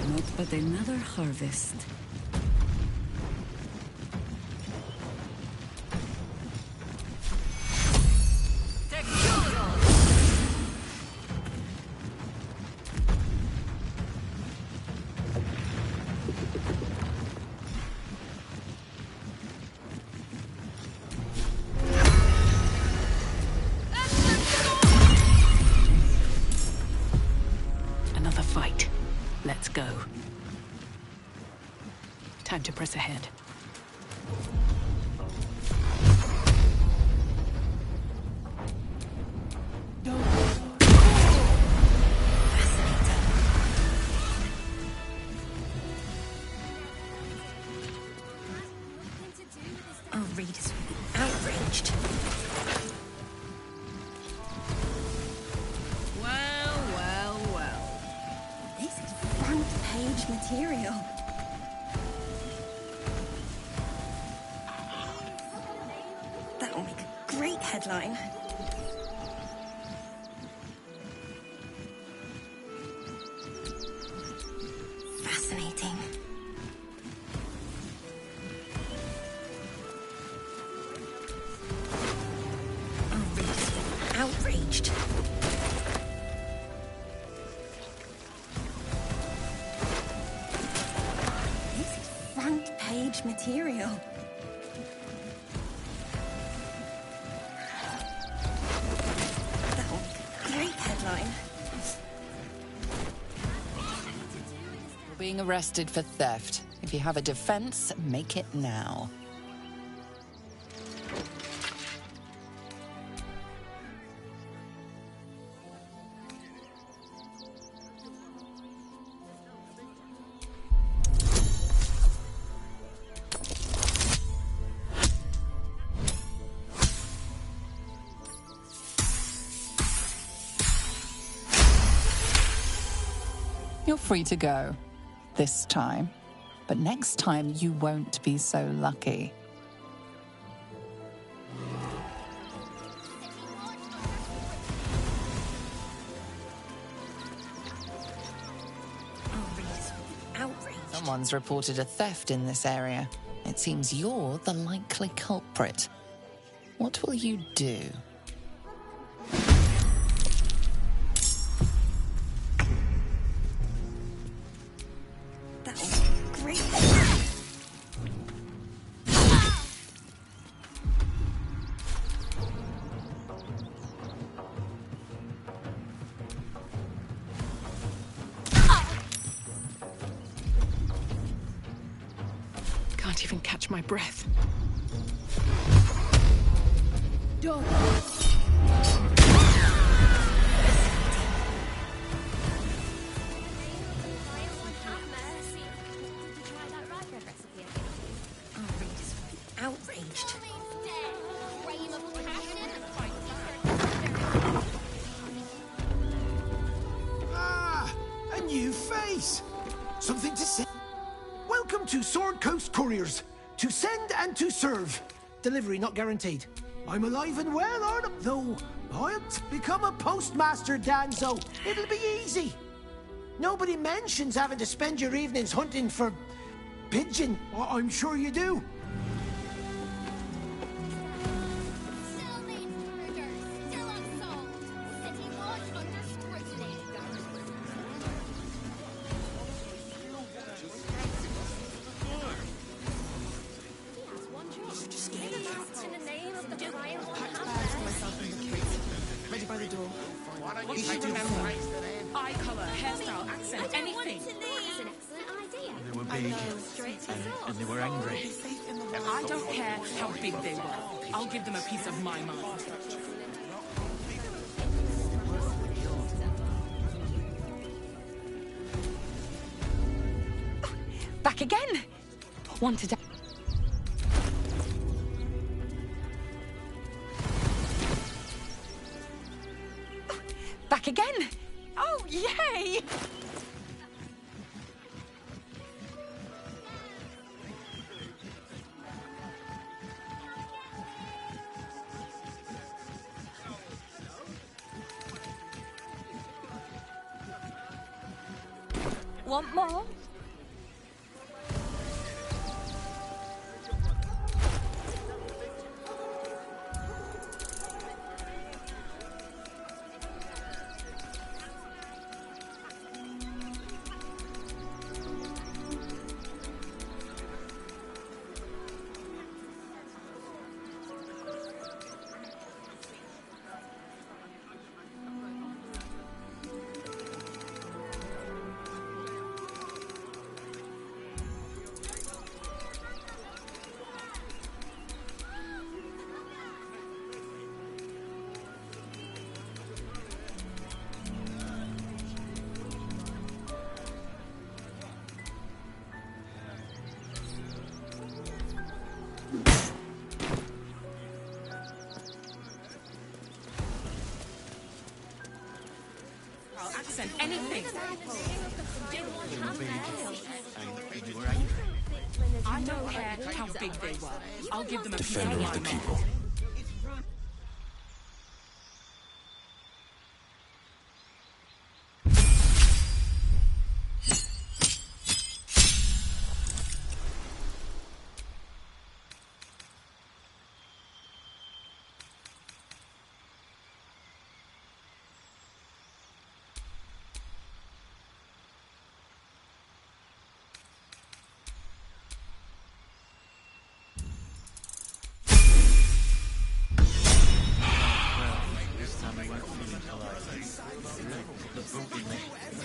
Speaker 21: Not but another harvest.
Speaker 19: go. Time to press ahead.
Speaker 20: Our readers will be outraged.
Speaker 19: Well, well, well.
Speaker 20: This is front-page material. That'll make a great headline. Fascinating. Our readers will be outraged. This is front-page material. That'll make a great headline.
Speaker 8: You're being arrested for theft. If you have a defense, make it now. You're free to go. This time. But next time, you won't be so lucky. Someone's reported a theft in this area. It seems you're the likely culprit. What will you do?
Speaker 20: Great.
Speaker 19: Can't even catch my breath.
Speaker 5: Don't.
Speaker 20: Outraged.
Speaker 10: Ah, a new face. Something to say. Welcome to Sword Coast Couriers. To send and to serve. Delivery not guaranteed. I'm alive and well, Arnhem, though I'll become a postmaster, Danzo. It'll be easy. Nobody mentions having to spend your evenings hunting for pigeon. I'm sure you do.
Speaker 5: Ready by the door.
Speaker 19: You should remember. Eye colour, hairstyle, accent, anything.
Speaker 3: That's an excellent idea.
Speaker 16: They were big and they were angry.
Speaker 19: I don't care how big they were. I'll give them a piece of my mind.
Speaker 20: Back again. Wanted to... Back again. Oh, yay! Want more?
Speaker 12: accent, anything. I don't care how big they were. I'll give them a piece
Speaker 17: Defender of the people.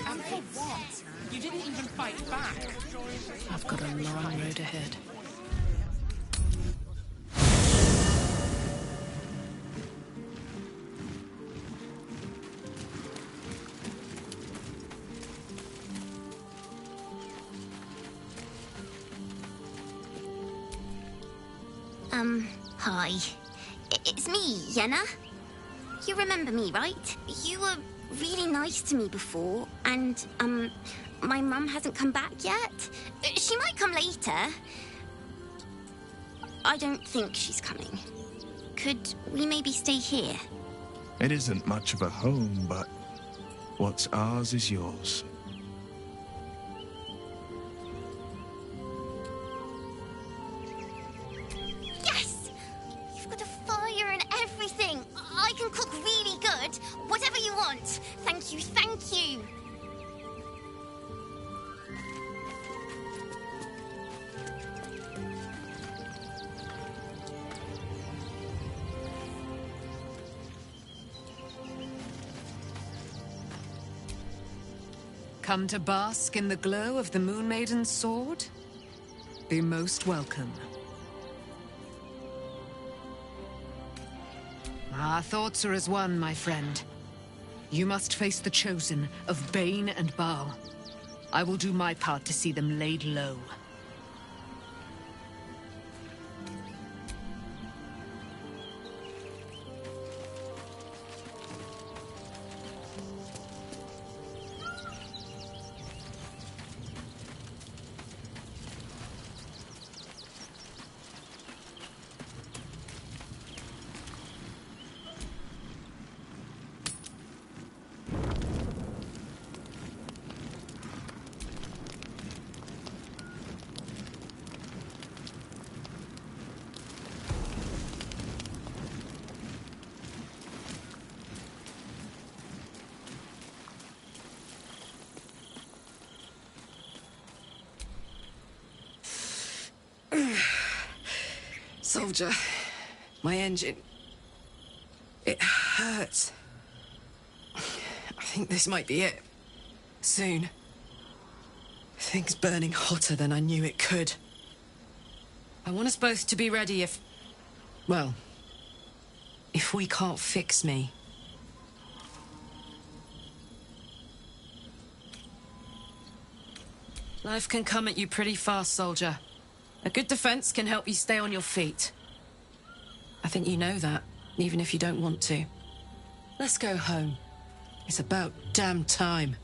Speaker 12: And for what? You didn't even fight back.
Speaker 13: I've got a long road ahead.
Speaker 14: Hi. It's me, Yenna. You remember me, right? You were really nice to me before, and, my mum hasn't come back yet. She might come later. I don't think she's coming. Could we maybe stay here?
Speaker 17: It isn't much of a home, but what's ours is yours.
Speaker 14: Yes! You've got a fire and everything. I can cook really good. Whatever you want. Thank you, thank you.
Speaker 15: Come to bask in the glow of the Moon Maiden's sword? Be most welcome. Our thoughts are as one, my friend. You must face the Chosen of Bane and Baal. I will do my part to see them laid low. Soldier, my engine... it hurts. I think this might be it. Soon. Things burning hotter than I knew it could. I want us both to be ready if... well, if we can't fix me. Life can come at you pretty fast, soldier. A good defense can help you stay on your feet. I think you know that, even if you don't want to. Let's go home. It's about damn time.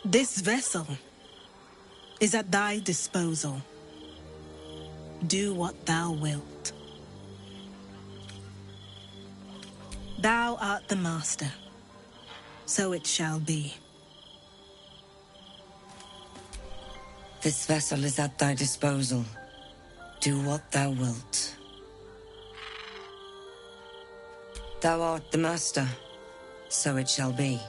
Speaker 5: This vessel is at thy disposal. Do what thou wilt. Thou art the master, so it shall be.
Speaker 23: This vessel is at thy disposal. Do what thou wilt. Thou art the master, so it shall be.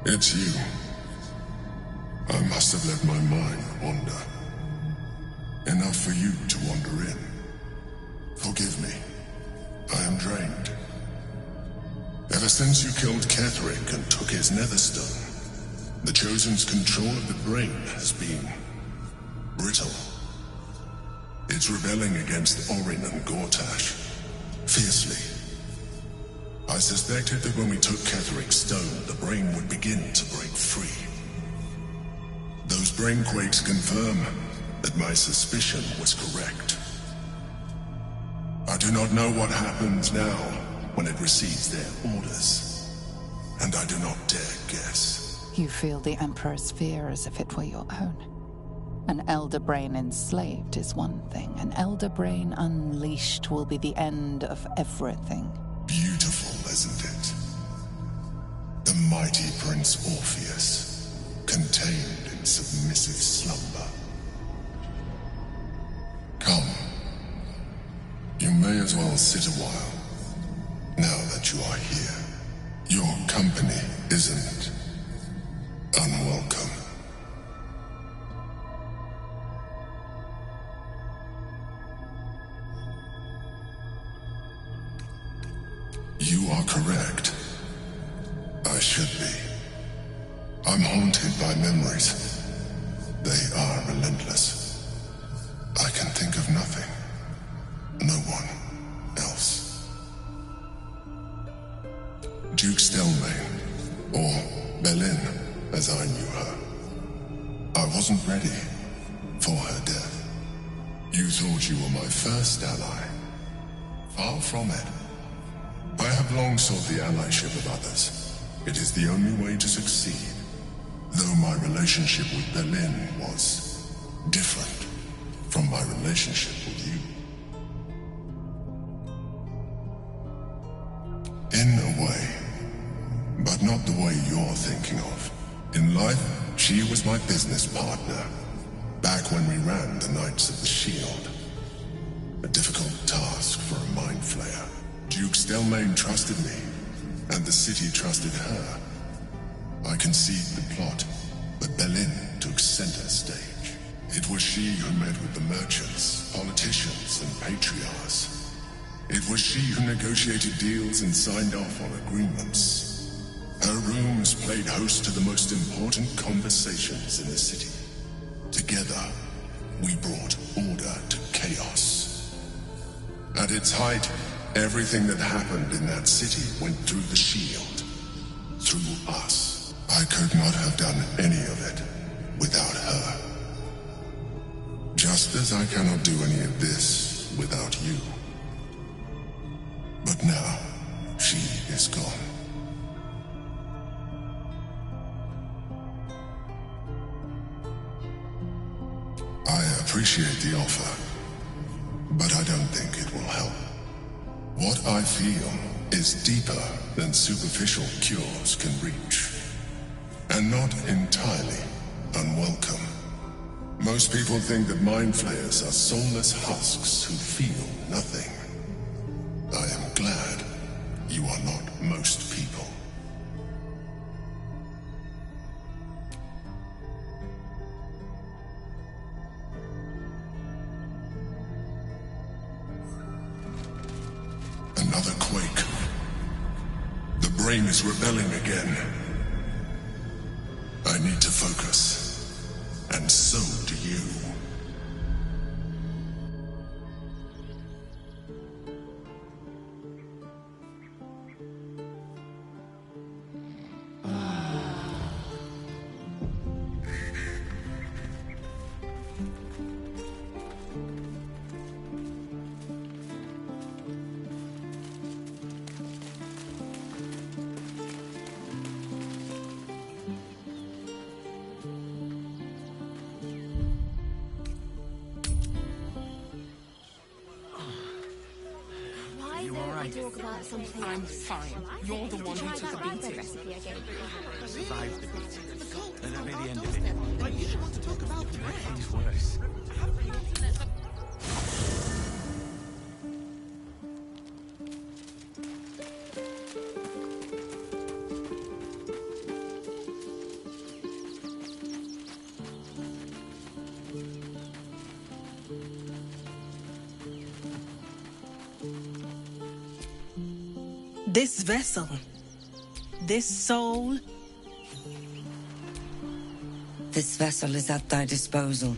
Speaker 6: It's you. I must have let my mind wander. Enough for you to wander in. Forgive me. I am drained. Ever since you killed Ketherick and took his netherstone, the Chosen's control of the brain has been brittle. It's rebelling against Orin and Gortash fiercely. I suspected that when we took Ketherick's stone, the brain would begin to break free. Those brain quakes confirm that my suspicion was correct. I do not know what happens now when it receives their orders, and I do not dare guess.
Speaker 8: You feel the Emperor's fear as if it were your own. An Elder Brain enslaved is one thing. An Elder Brain unleashed will be the end of everything.
Speaker 6: Beautiful, isn't it? The mighty Prince Orpheus, contained in submissive slumber. Come. You may as well sit a while, now that you are here. Your company isn't unwelcome. You are correct. I should be. I'm haunted by memories. They are relentless. I can think of nothing. No one else. Duke Stelmane, or Belin, as I knew her. I wasn't ready for her death. You thought you were my first ally. Far from it. I have long sought the allyship of others. It is the only way to succeed. Though my relationship with Belin was different from my relationship with you. In a way, but not the way you're thinking of. In life, she was my business partner, back when we ran the Knights of the Shield. A difficult task for a mind flayer. Duke Stelmane trusted me, and the city trusted her. I conceived the plot, but Belin took center stage. It was she who met with the merchants, politicians, and patriarchs. It was she who negotiated deals and signed off on agreements. Her rooms played host to the most important conversations in the city. Together, we brought order to chaos. At its height, everything that happened in that city went through the shield. Through us. I could not have done any of it without her. Just as I cannot do any of this without you. But now, she is gone. I appreciate the offer, but I don't think it will help. What I feel is deeper than superficial cures can reach, and not entirely unwelcome. Most people think that mind flayers are soulless husks who feel nothing. I am glad you are not most people. Another quake. The brain is rebelling again. I need to focus. And so do you.
Speaker 3: Talk about something.
Speaker 4: I'm fine. You're the one who took a beating.
Speaker 3: Recipe I gave you.
Speaker 16: I survived the beating. And I made the end of it.
Speaker 1: Like, you didn't want to talk about
Speaker 16: To make things worse.
Speaker 1: This vessel, this soul.
Speaker 23: This vessel is at thy disposal.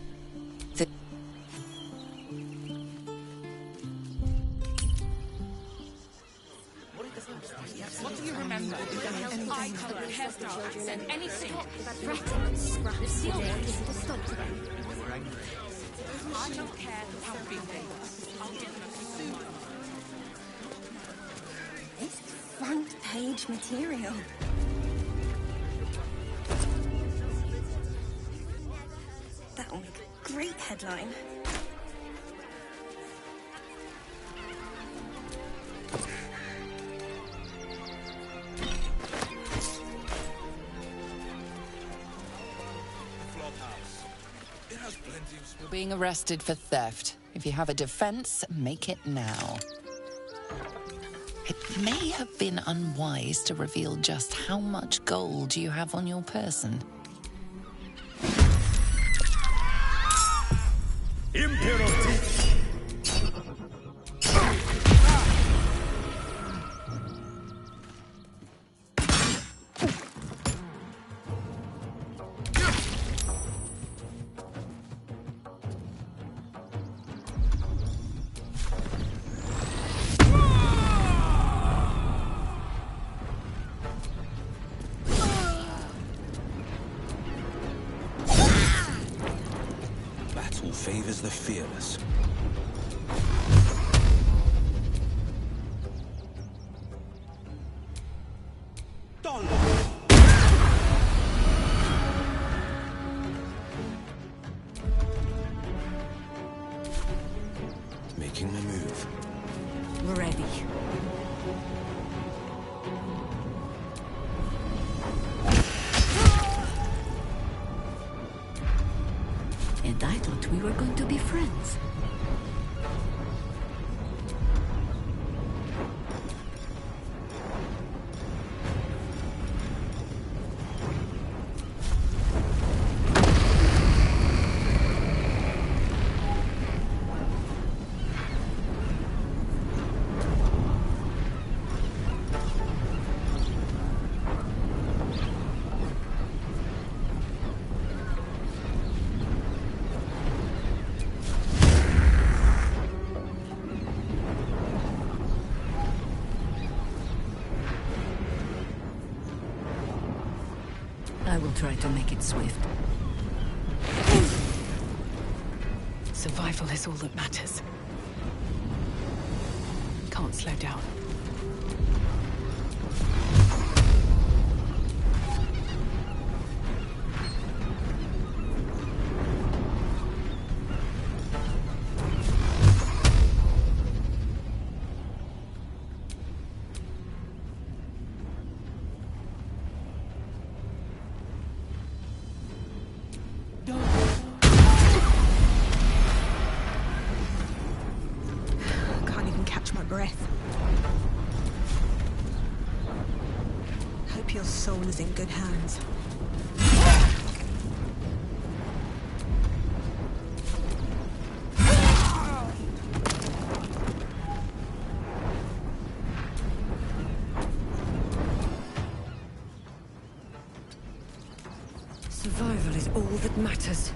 Speaker 4: What do you remember? Eye-coloured hairstyle, accent, anything. I don't care how big they were. I'll get them soon.
Speaker 3: This front page material. That'll make a great headline.
Speaker 8: You're being arrested for theft. If you have a defense, make it now. It may have been unwise to reveal just how much gold you have on your person.
Speaker 16: Battle favors the fearless. Making my move.
Speaker 20: We're ready.
Speaker 21: And I thought we were going to be friends. I will try to make it swift.
Speaker 4: Survival is all that matters. Can't slow down.
Speaker 1: Can't even catch my breath. Hope your soul is in good hands.
Speaker 20: Survival is all that matters.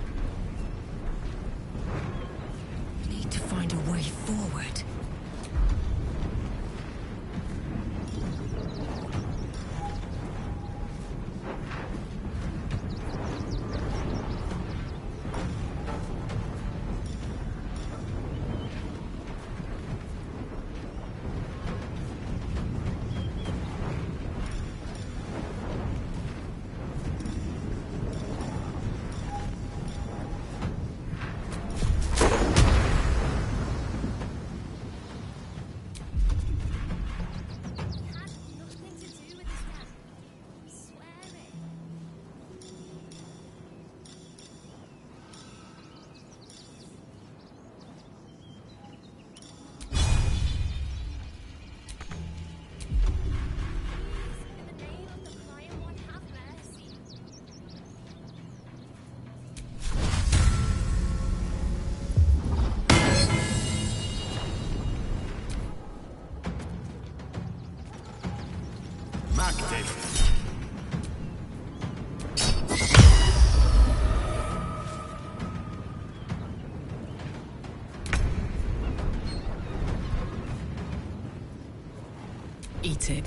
Speaker 20: Need to find a way forward.
Speaker 13: it.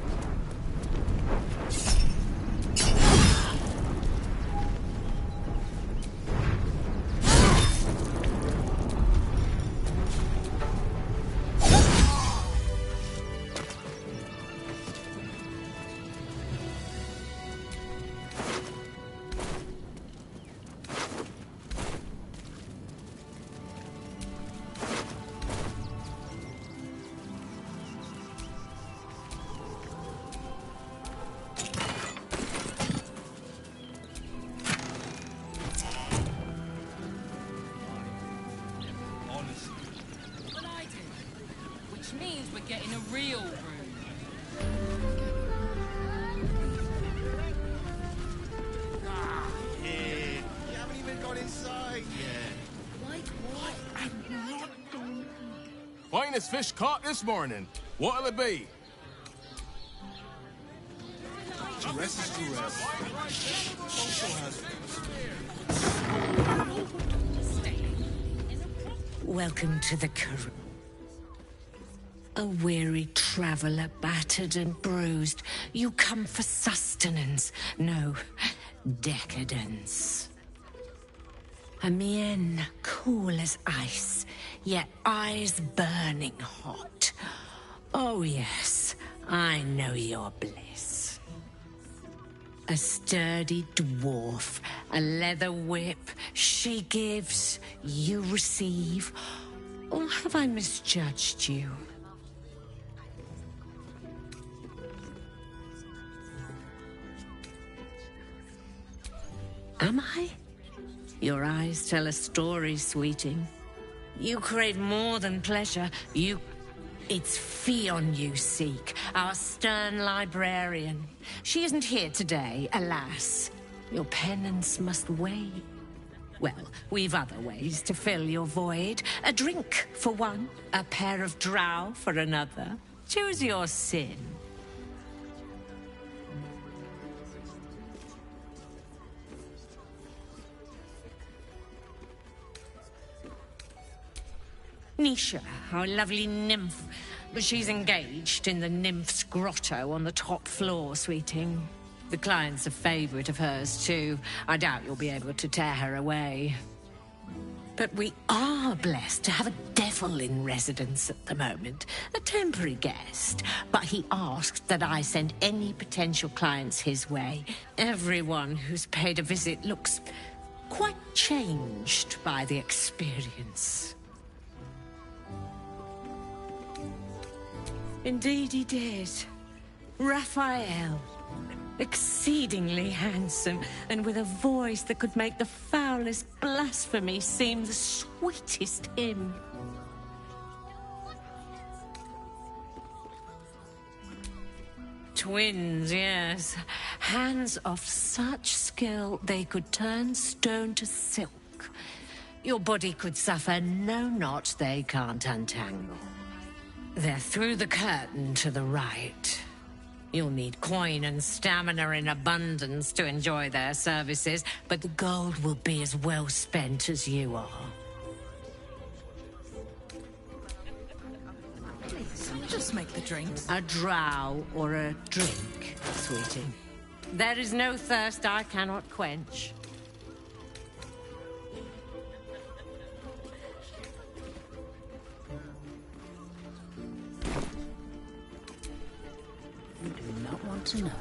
Speaker 7: Which means we're getting a real room.
Speaker 18: Yeah, you haven't even got inside yet.
Speaker 7: Like what?
Speaker 17: Finest fish caught this morning. What'll it be?
Speaker 18: Duress is duress. Also has...
Speaker 9: Welcome to the Caribbean. A weary traveler, battered and bruised. You come for sustenance, no, decadence. A mien cool as ice, yet eyes burning hot. Oh yes, I know your bliss. A sturdy dwarf, a leather whip, she gives, you receive. Or have I misjudged you? Am I? Your eyes tell a story, sweeting. You crave more than pleasure. It's Fion you seek, our stern librarian. She isn't here today, alas. Your penance must wait. Well, we've other ways to fill your void. A drink for one, a pair of drow for another. Choose your sin. Nisha, our lovely nymph. But she's engaged in the nymph's grotto on the top floor, sweeting. The client's a favorite of hers, too. I doubt you'll be able to tear her away. But we are blessed to have a devil in residence at the moment. A temporary guest. But he asked that I send any potential clients his way. Everyone who's paid a visit looks quite changed by the experience. Indeed he did. Raphael. Exceedingly handsome, and with a voice that could make the foulest blasphemy seem the sweetest hymn. Twins, yes. Hands of such skill they could turn stone to silk. Your body could suffer no knot they can't untangle. They're through the curtain to the right. You'll need coin and stamina in abundance to enjoy their services, but the gold will be as well spent as you are.
Speaker 4: Please, just make the drinks.
Speaker 9: A drow or a drink, sweetie. There is no thirst I cannot quench.
Speaker 5: You do not want to know.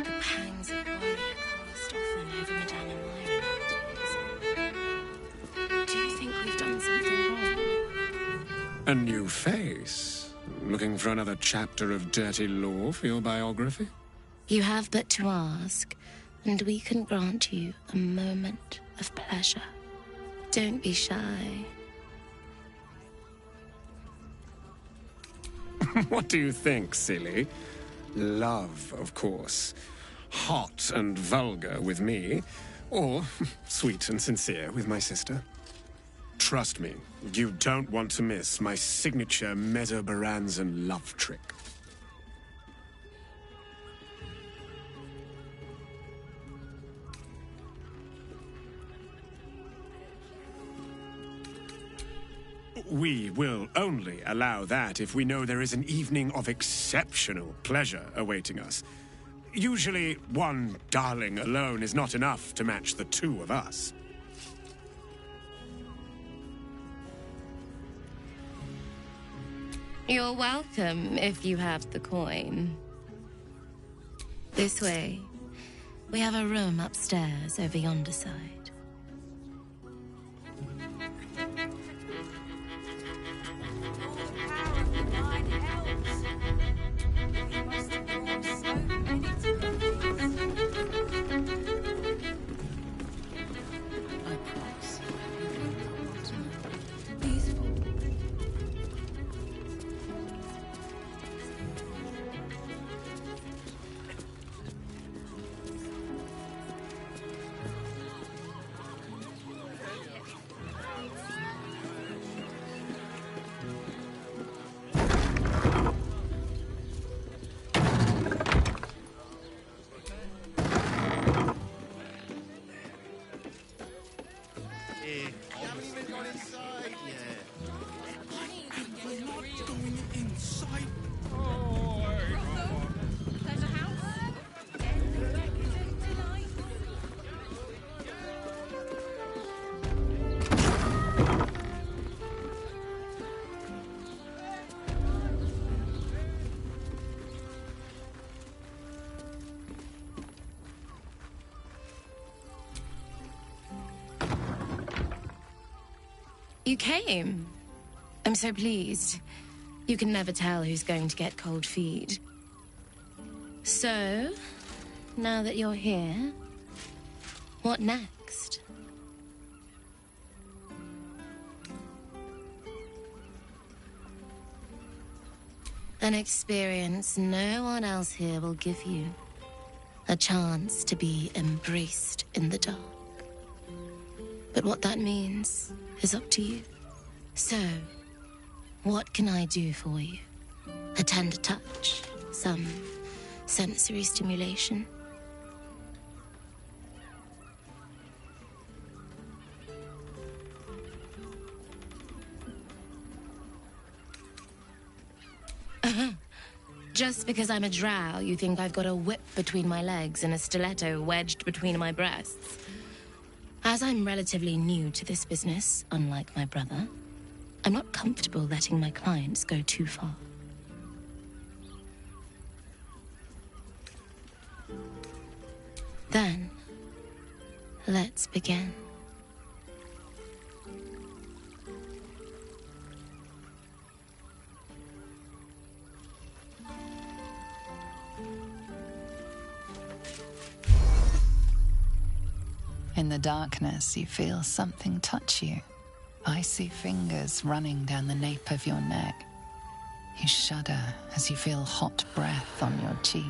Speaker 3: The pangs of warrior cast often over Madame and Lyra. Do you think we've done something wrong?
Speaker 22: A new face? Looking for another chapter of dirty lore for your biography?
Speaker 3: You have but to ask, and we can grant you a moment of pleasure. Don't be shy.
Speaker 22: What do you think, silly? Love, of course. Hot and vulgar with me, or sweet and sincere with my sister. Trust me, you don't want to miss my signature Mesobaranzan love trick. We will only allow that if we know there is an evening of exceptional pleasure awaiting us. Usually, one darling alone is not enough to match the two of us.
Speaker 3: You're welcome if you have the coin. This way. We have a room upstairs over yonder side. You came. I'm so pleased. You can never tell who's going to get cold feet. So, now that you're here, what next? An experience no one else here will give you. A chance to be embraced in the dark. But what that means is up to you. So, what can I do for you? A tender touch? Some sensory stimulation? Just because I'm a drow, you think I've got a whip between my legs and a stiletto wedged between my breasts? As I'm relatively new to this business, unlike my brother, I'm not comfortable letting my clients go too far. Then, let's begin.
Speaker 8: In the darkness, you feel something touch you. Icy fingers running down the nape of your neck. You shudder as you feel hot breath on your cheek.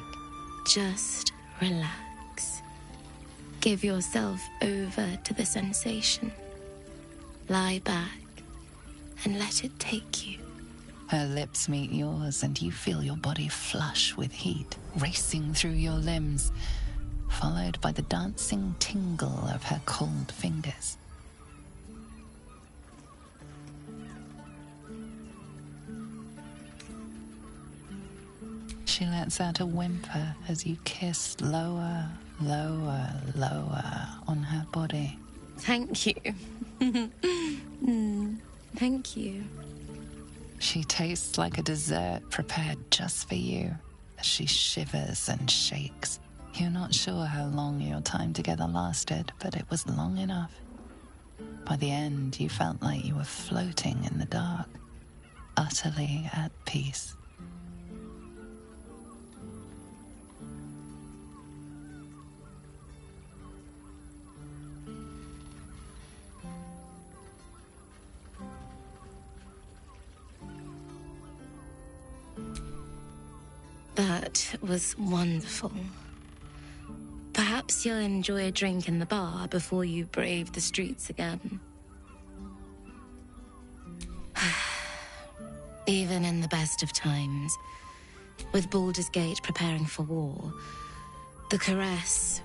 Speaker 3: Just relax. Give yourself over to the sensation. Lie back and let it take you.
Speaker 8: Her lips meet yours and you feel your body flush with heat, racing through your limbs, followed by the dancing tingle of her cold fingers. She lets out a whimper as you kiss lower, lower, lower on her body.
Speaker 3: Thank you. Thank you.
Speaker 8: She tastes like a dessert prepared just for you as she shivers and shakes. You're not sure how long your time together lasted, but it was long enough. By the end, you felt like you were floating in the dark, utterly at peace.
Speaker 3: That was wonderful. Perhaps you'll enjoy a drink in the bar before you brave the streets again. Even in the best of times, with Baldur's Gate preparing for war, the caress...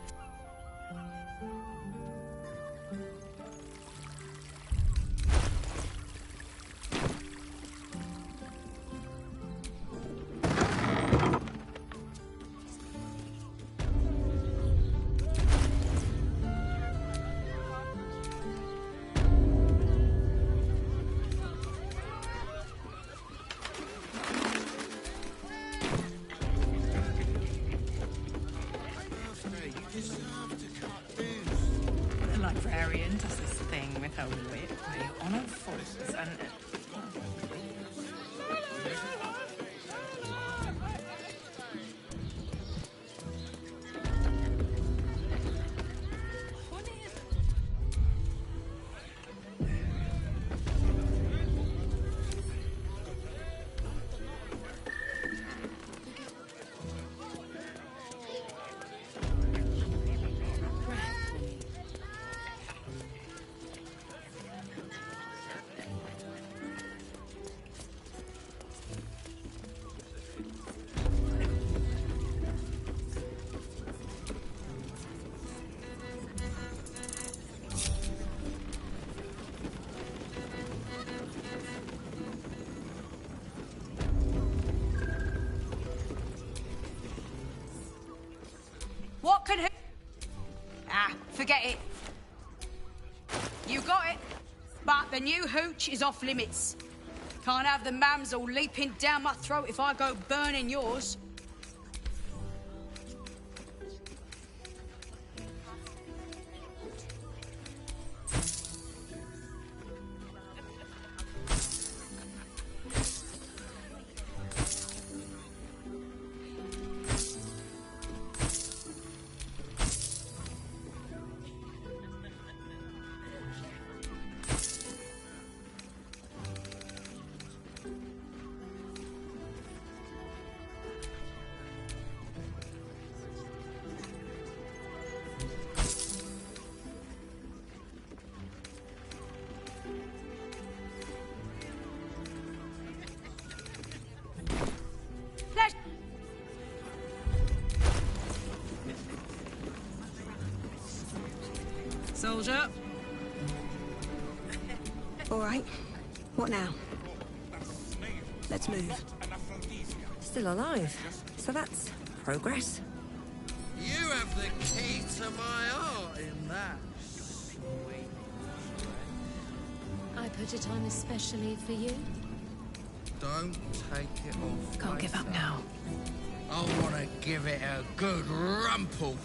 Speaker 2: forget it. You got it. But the new hooch is off limits. Can't have the mams all leaping down my throat if I go burning yours.
Speaker 19: Soldier.
Speaker 10: All right. What now? Let's move. Still alive. So that's progress.
Speaker 11: You have the key to my heart in that.
Speaker 3: I put it on especially for you.
Speaker 11: Don't take it off.
Speaker 19: Can't give up now.
Speaker 11: I want to give it a good rumple.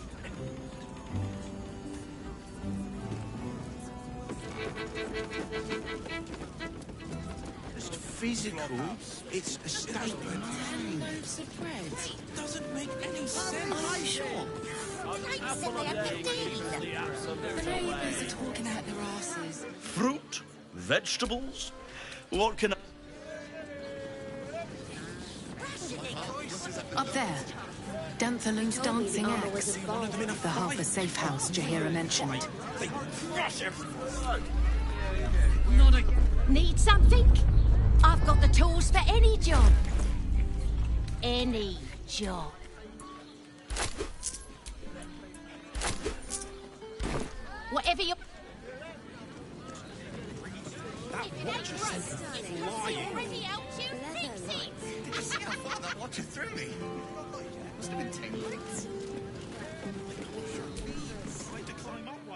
Speaker 16: Just physical, it's a statement.
Speaker 4: 10 loaves of bread.
Speaker 16: Doesn't make any sense.
Speaker 4: Are you sure? The neighbours are talking out their asses.
Speaker 24: Fruit, vegetables. What can I...
Speaker 13: Up there. Danthaloon's dancing axe. The Harbour safe house Jahira mentioned.
Speaker 19: Not a...
Speaker 9: Need something? I've got the tools for any job. Any job. Whatever you...
Speaker 16: That watcher sent flying. Did you see how far that watcher threw me? Must have been 10 minutes.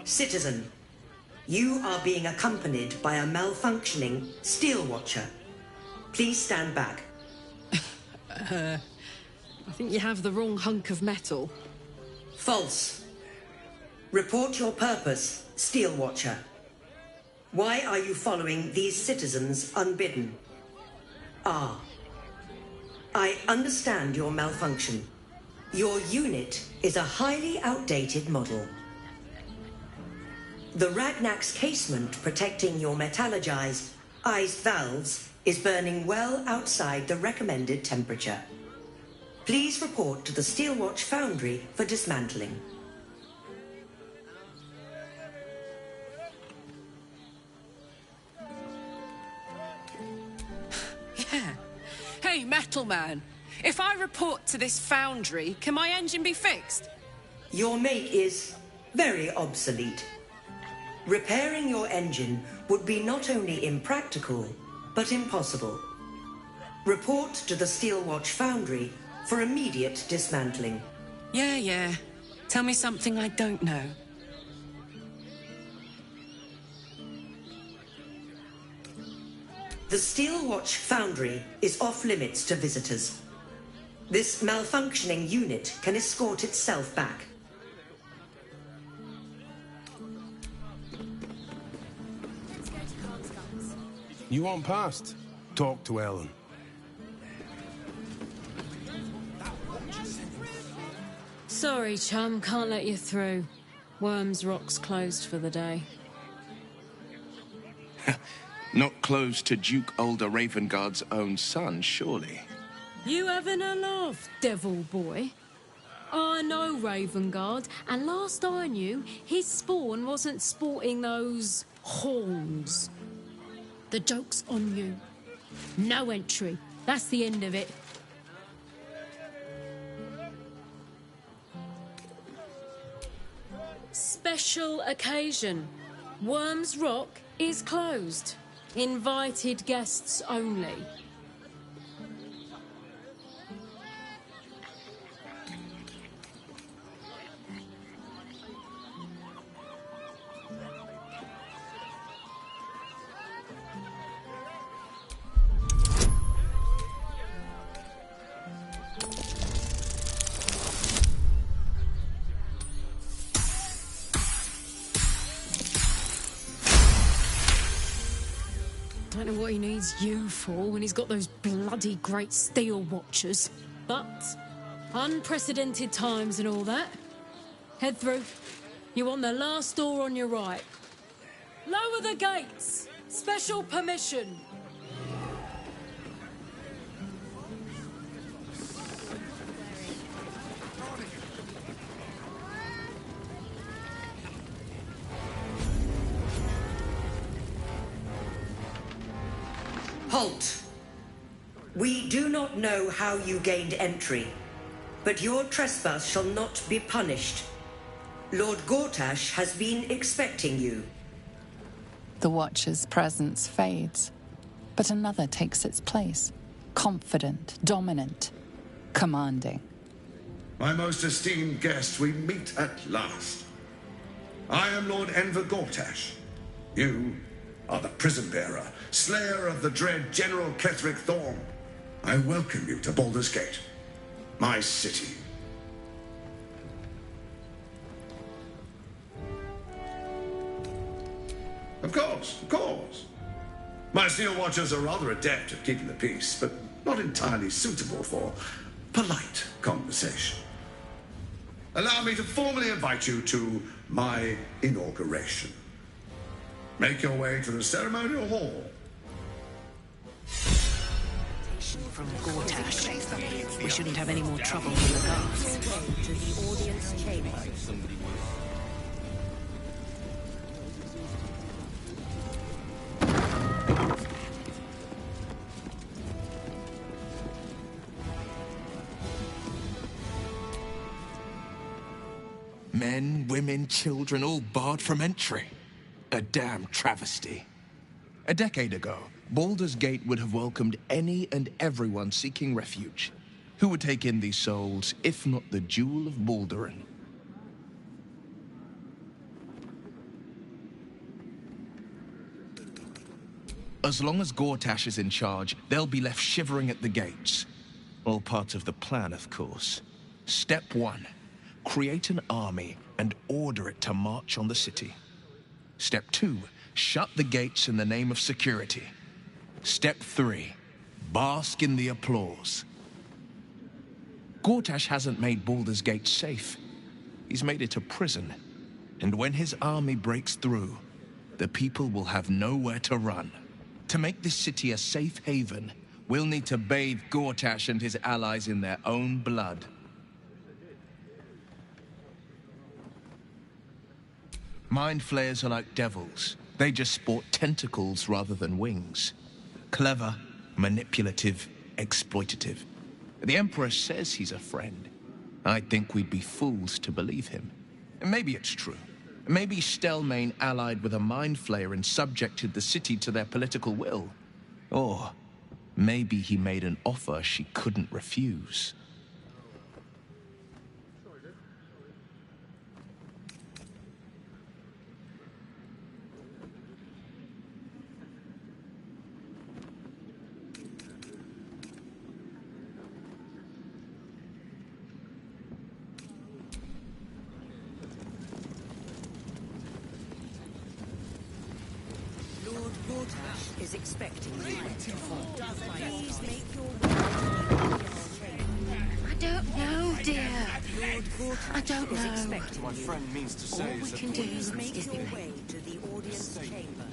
Speaker 23: Citizen, you are being accompanied by a malfunctioning steel watcher. Please stand back.
Speaker 19: I think you have the wrong hunk of metal.
Speaker 23: False. Report your purpose, steel watcher. Why are you following these citizens unbidden? Ah. I understand your malfunction. Your unit is a highly outdated model. The Ragnak's casement protecting your metallurgized iced valves is burning well outside the recommended temperature. Please report to the Steelwatch Foundry for dismantling.
Speaker 19: Yeah. Hey, Metal Man. If I report to this foundry, can my engine be fixed?
Speaker 23: Your make is very obsolete. Repairing your engine would be not only impractical, but impossible. Report to the Steelwatch Foundry for immediate dismantling.
Speaker 19: Yeah. Tell me something I don't know.
Speaker 23: The Steelwatch Foundry is off limits to visitors. This malfunctioning unit can escort itself back.
Speaker 17: You want past? Talk to Ellen.
Speaker 25: Sorry, chum, can't let you through. Worms Rock's closed for the day.
Speaker 17: Not close to Duke Older Ravengard's own son, surely.
Speaker 25: You having a laugh, devil boy? I know Ravengard, and last I knew, his spawn wasn't sporting those horns. The joke's on you. No entry. That's the end of it. Special occasion. Worms Rock is closed. Invited guests only. he needs you for when he's got those bloody great steel watchers. But unprecedented times and all that. Head through. You want the last door on your right. Lower the gates. Special permission.
Speaker 23: Halt! We do not know how you gained entry, but your trespass shall not be punished. Lord Gortash has been expecting you.
Speaker 8: The Watcher's presence fades, but another takes its place. Confident, dominant, commanding.
Speaker 6: My most esteemed guest, we meet at last. I am Lord Enver Gortash. You are the prison bearer, slayer of the dread General Ketheric Thorm. I welcome you to Baldur's Gate, my city. Of course. My Steel Watchers are rather adept at keeping the peace, but not entirely suitable for polite conversation. Allow me to formally invite you to my inauguration. Make your way to the ceremonial hall.
Speaker 4: From Gortash. We shouldn't have any more trouble with the guards.
Speaker 23: To the audience chamber.
Speaker 17: Men, women, children, all barred from entry. A damn travesty. A decade ago, Baldur's Gate would have welcomed any and everyone seeking refuge. Who would take in these souls, if not the Jewel of Balduran? As long as Gortash is in charge, they'll be left shivering at the gates. All part of the plan, of course. Step 1. Create an army and order it to march on the city. Step 2. Shut the gates in the name of security. Step 3. Bask in the applause. Gortash hasn't made Baldur's Gate safe. He's made it a prison. And when his army breaks through, the people will have nowhere to run. To make this city a safe haven, we'll need to bathe Gortash and his allies in their own blood. Mind flayers are like devils. They just sport tentacles rather than wings. Clever, manipulative, exploitative. The Emperor says he's a friend. I think we'd be fools to believe him. And maybe it's true. Maybe Stelmane allied with a mind flayer and subjected the city to their political will. Or maybe he made an offer she couldn't refuse.
Speaker 23: Gortash is expecting you. Please make your way.
Speaker 3: I don't know, dear.
Speaker 23: Lord Gortash
Speaker 3: I don't
Speaker 23: is
Speaker 3: know.
Speaker 23: expecting
Speaker 3: My
Speaker 23: you.
Speaker 3: friend means to say
Speaker 23: All
Speaker 3: is
Speaker 23: we
Speaker 3: that
Speaker 23: can do
Speaker 3: please
Speaker 23: is make
Speaker 3: give
Speaker 23: your
Speaker 3: me-
Speaker 23: way to the audience chamber.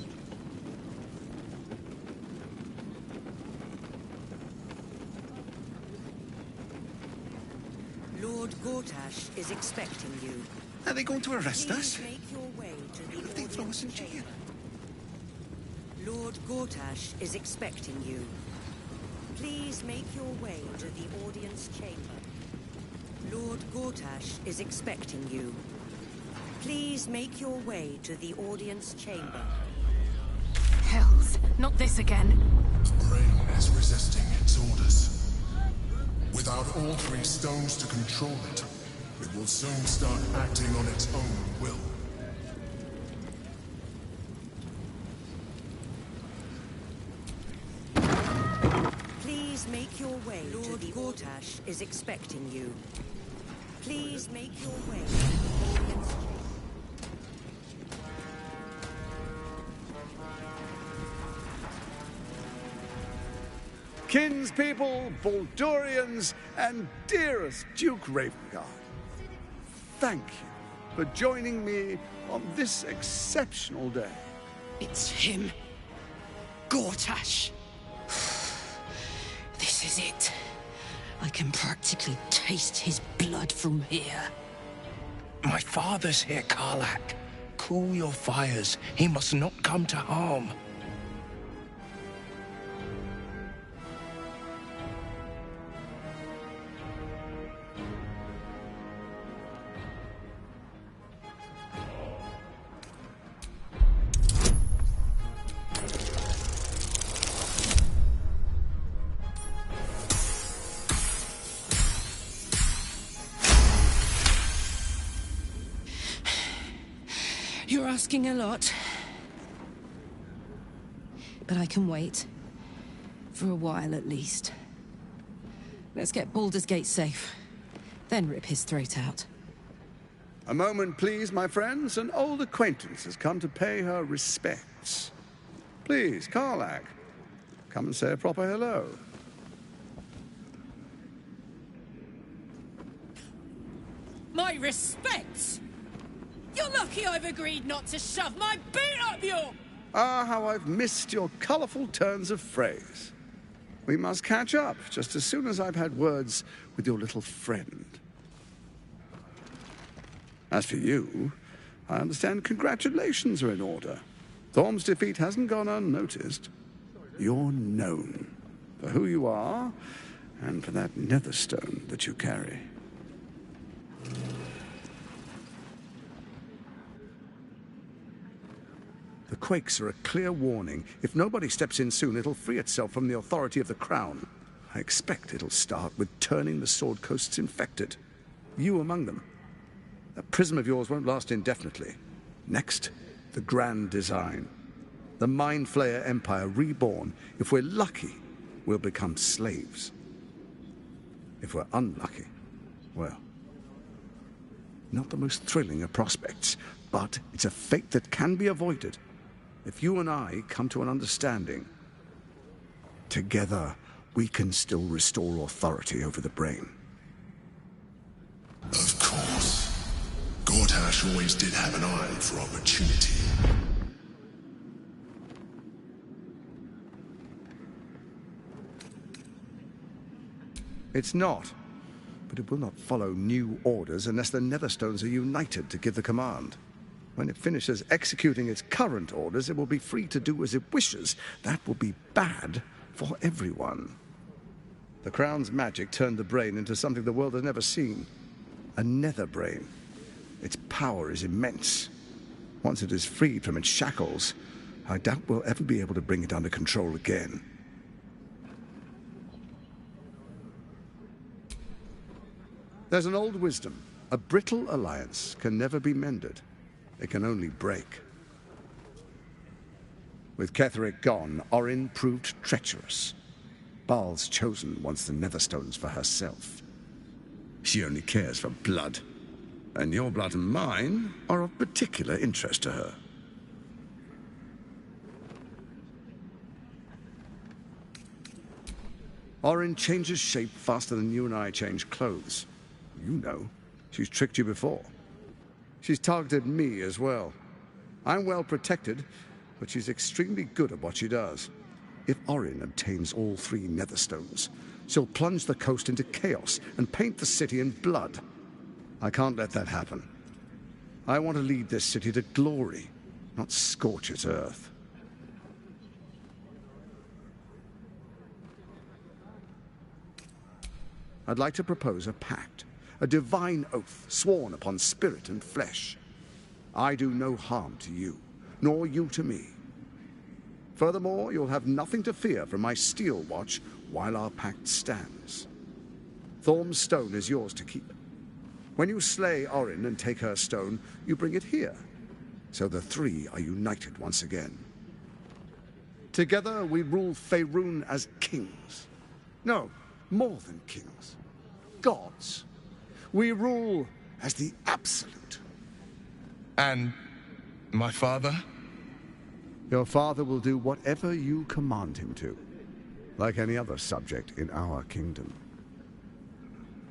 Speaker 23: Lord Gortash is expecting you.
Speaker 16: Are they going to arrest us?
Speaker 23: Please make your way to the
Speaker 16: If they throw us in jail.
Speaker 23: Lord Gortash is expecting you. Please make your way to the audience chamber. Lord Gortash is expecting you. Please make your way to the audience chamber.
Speaker 13: Hells, not this again.
Speaker 18: The brain is resisting its orders. Without all 3 stones to control it, it will soon start acting on its own will.
Speaker 23: Please make your way to the Gortash is expecting you. Please make your way to the audience chamber.
Speaker 1: kinspeople, Baldurians, and dearest Duke Ravengard, thank you for joining me on this exceptional day.
Speaker 5: It's him. Gortash. This is it. I can practically taste his blood from here.
Speaker 17: My father's here, Karlak. Cool your fires. He must not come to harm.
Speaker 5: You're asking a lot. But I can wait. For a while, at least. Let's get Baldur's Gate safe. Then rip his throat out.
Speaker 1: A moment, please, my friends. An old acquaintance has come to pay her respects. Please, Karlak, come and say a proper hello.
Speaker 19: My respects! You're lucky I've agreed not to shove my boot up your...
Speaker 1: Ah, how I've missed your colourful turns of phrase. We must catch up just as soon as I've had words with your little friend. As for you, I understand congratulations are in order. Thorm's defeat hasn't gone unnoticed. You're known for who you are and for that netherstone that you carry. The quakes are a clear warning. If nobody steps in soon, it'll free itself from the authority of the Crown. I expect it'll start with turning the Sword Coasts infected. You among them. That prism of yours won't last indefinitely. Next, the grand design. The Mind Flayer Empire reborn. If we're lucky, we'll become slaves. If we're unlucky, well, not the most thrilling of prospects, but it's a fate that can be avoided. If you and I come to an understanding, together we can still restore authority over the brain.
Speaker 18: Of course. Gortash always did have an eye for opportunity.
Speaker 1: It's not, but it will not follow new orders unless the Netherstones are united to give the command. When it finishes executing its current orders, it will be free to do as it wishes. That will be bad for everyone. The Crown's magic turned the brain into something the world has never seen. A nether brain. Its power is immense. Once it is freed from its shackles, I doubt we'll ever be able to bring it under control again. There's an old wisdom. A brittle alliance can never be mended. It can only break. With Ketheric gone, Orin proved treacherous. Baal's chosen wants the Netherstones for herself. She only cares for blood. And your blood and mine are of particular interest to her. Orin changes shape faster than you and I change clothes. You know, she's tricked you before. She's targeted me as well. I'm well protected, but she's extremely good at what she does. If Orin obtains all 3 Netherstones, she'll plunge the coast into chaos and paint the city in blood. I can't let that happen. I want to lead this city to glory, not scorch its earth. I'd like to propose a pact. A divine oath sworn upon spirit and flesh. I do no harm to you, nor you to me. Furthermore, you'll have nothing to fear from my steel watch while our pact stands. Thorm's stone is yours to keep. When you slay Orin and take her stone, you bring it here, so the 3 are united once again. Together we rule Faerun as kings. No, more than kings. Gods. We rule as the absolute.
Speaker 17: And my father?
Speaker 1: Your father will do whatever you command him to. like any other subject in our kingdom.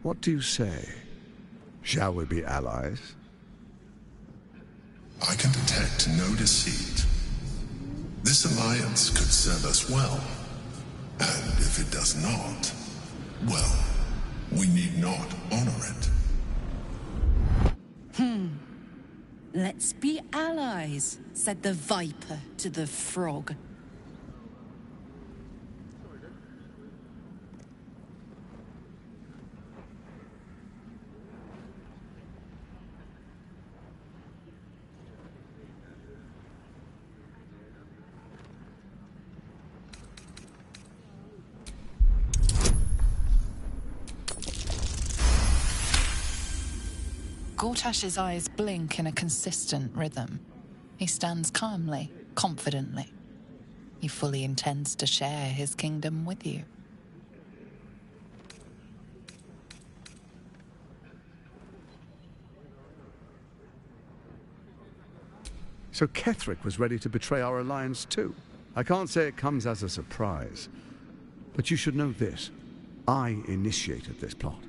Speaker 1: What do you say? Shall we be allies?
Speaker 18: I can detect no deceit. This alliance could serve us well. And if it does not, well, we need not honor it.
Speaker 12: Let's be allies, said the viper to the frog.
Speaker 8: Gortash's eyes blink in a consistent rhythm. He stands calmly, confidently. He fully intends to share his kingdom with you.
Speaker 1: So Ketheric was ready to betray our alliance too. I can't say it comes as a surprise. But you should know this. I initiated this plot.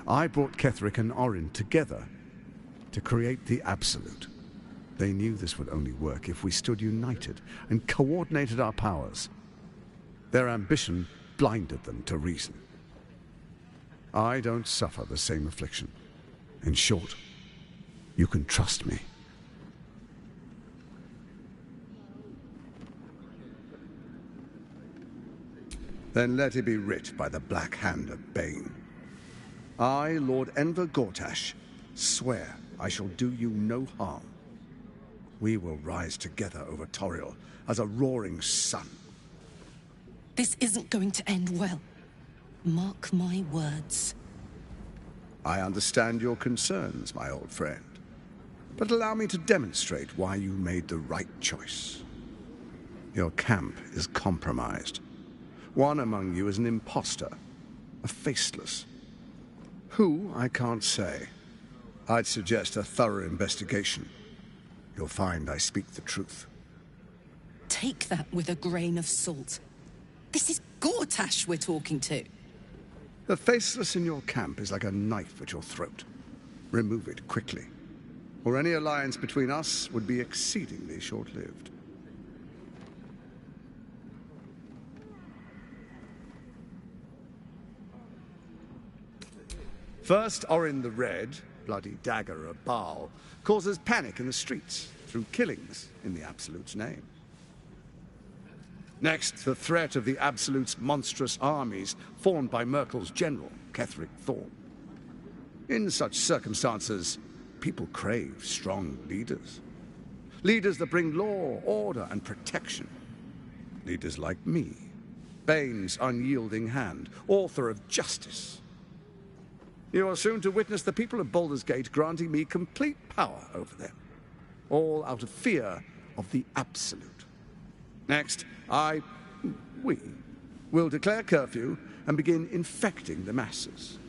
Speaker 1: I brought Ketheric and Orin together to create the Absolute. They knew this would only work if we stood united and coordinated our powers. Their ambition blinded them to reason. I don't suffer the same affliction. In short, you can trust me. Then let it be writ by the black hand of Bane. I, Lord Enver Gortash, swear I shall do you no harm. We will rise together over Toriel as a roaring sun.
Speaker 12: This isn't going to end well. Mark my words.
Speaker 1: I understand your concerns, my old friend. But allow me to demonstrate why you made the right choice. Your camp is compromised. One among you is an imposter, a faceless. Who, I can't say. I'd suggest a thorough investigation. You'll find I speak the truth.
Speaker 12: Take that with a grain of salt. This is Gortash we're talking to.
Speaker 1: The faceless in your camp is like a knife at your throat. Remove it quickly, or any alliance between us would be exceedingly short-lived. First, Orin the Red, bloody dagger of Baal, causes panic in the streets through killings in the Absolute's name. Next, the threat of the Absolute's monstrous armies formed by Merkel's general, Ketheric Thorn. In such circumstances, people crave strong leaders. Leaders that bring law, order, and protection. Leaders like me, Bane's unyielding hand, author of justice. You are soon to witness the people of Baldur's Gate granting me complete power over them, all out of fear of the Absolute. Next, we will declare curfew and begin infecting the masses.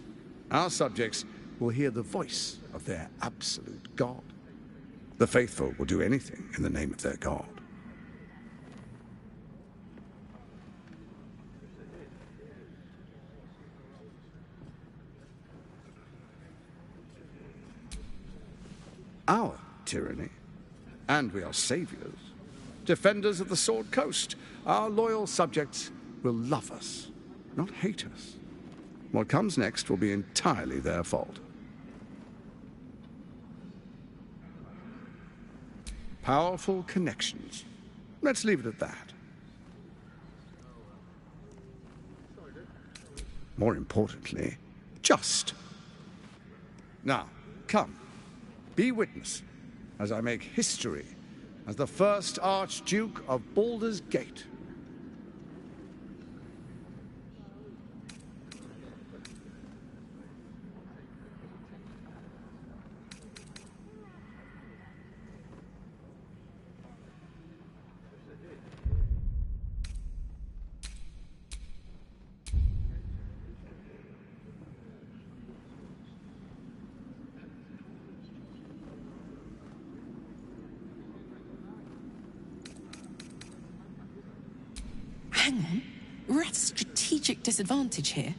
Speaker 1: Our subjects will hear the voice of their absolute God. The faithful will do anything in the name of their God. Our tyranny, and we are saviors, defenders of the Sword Coast. Our loyal subjects will love us, not hate us. What comes next will be entirely their fault. Powerful connections. Let's leave it at that. More importantly, just. Now, come. Be witness as I make history as the first Archduke of Baldur's Gate.
Speaker 12: We're at a strategic disadvantage here.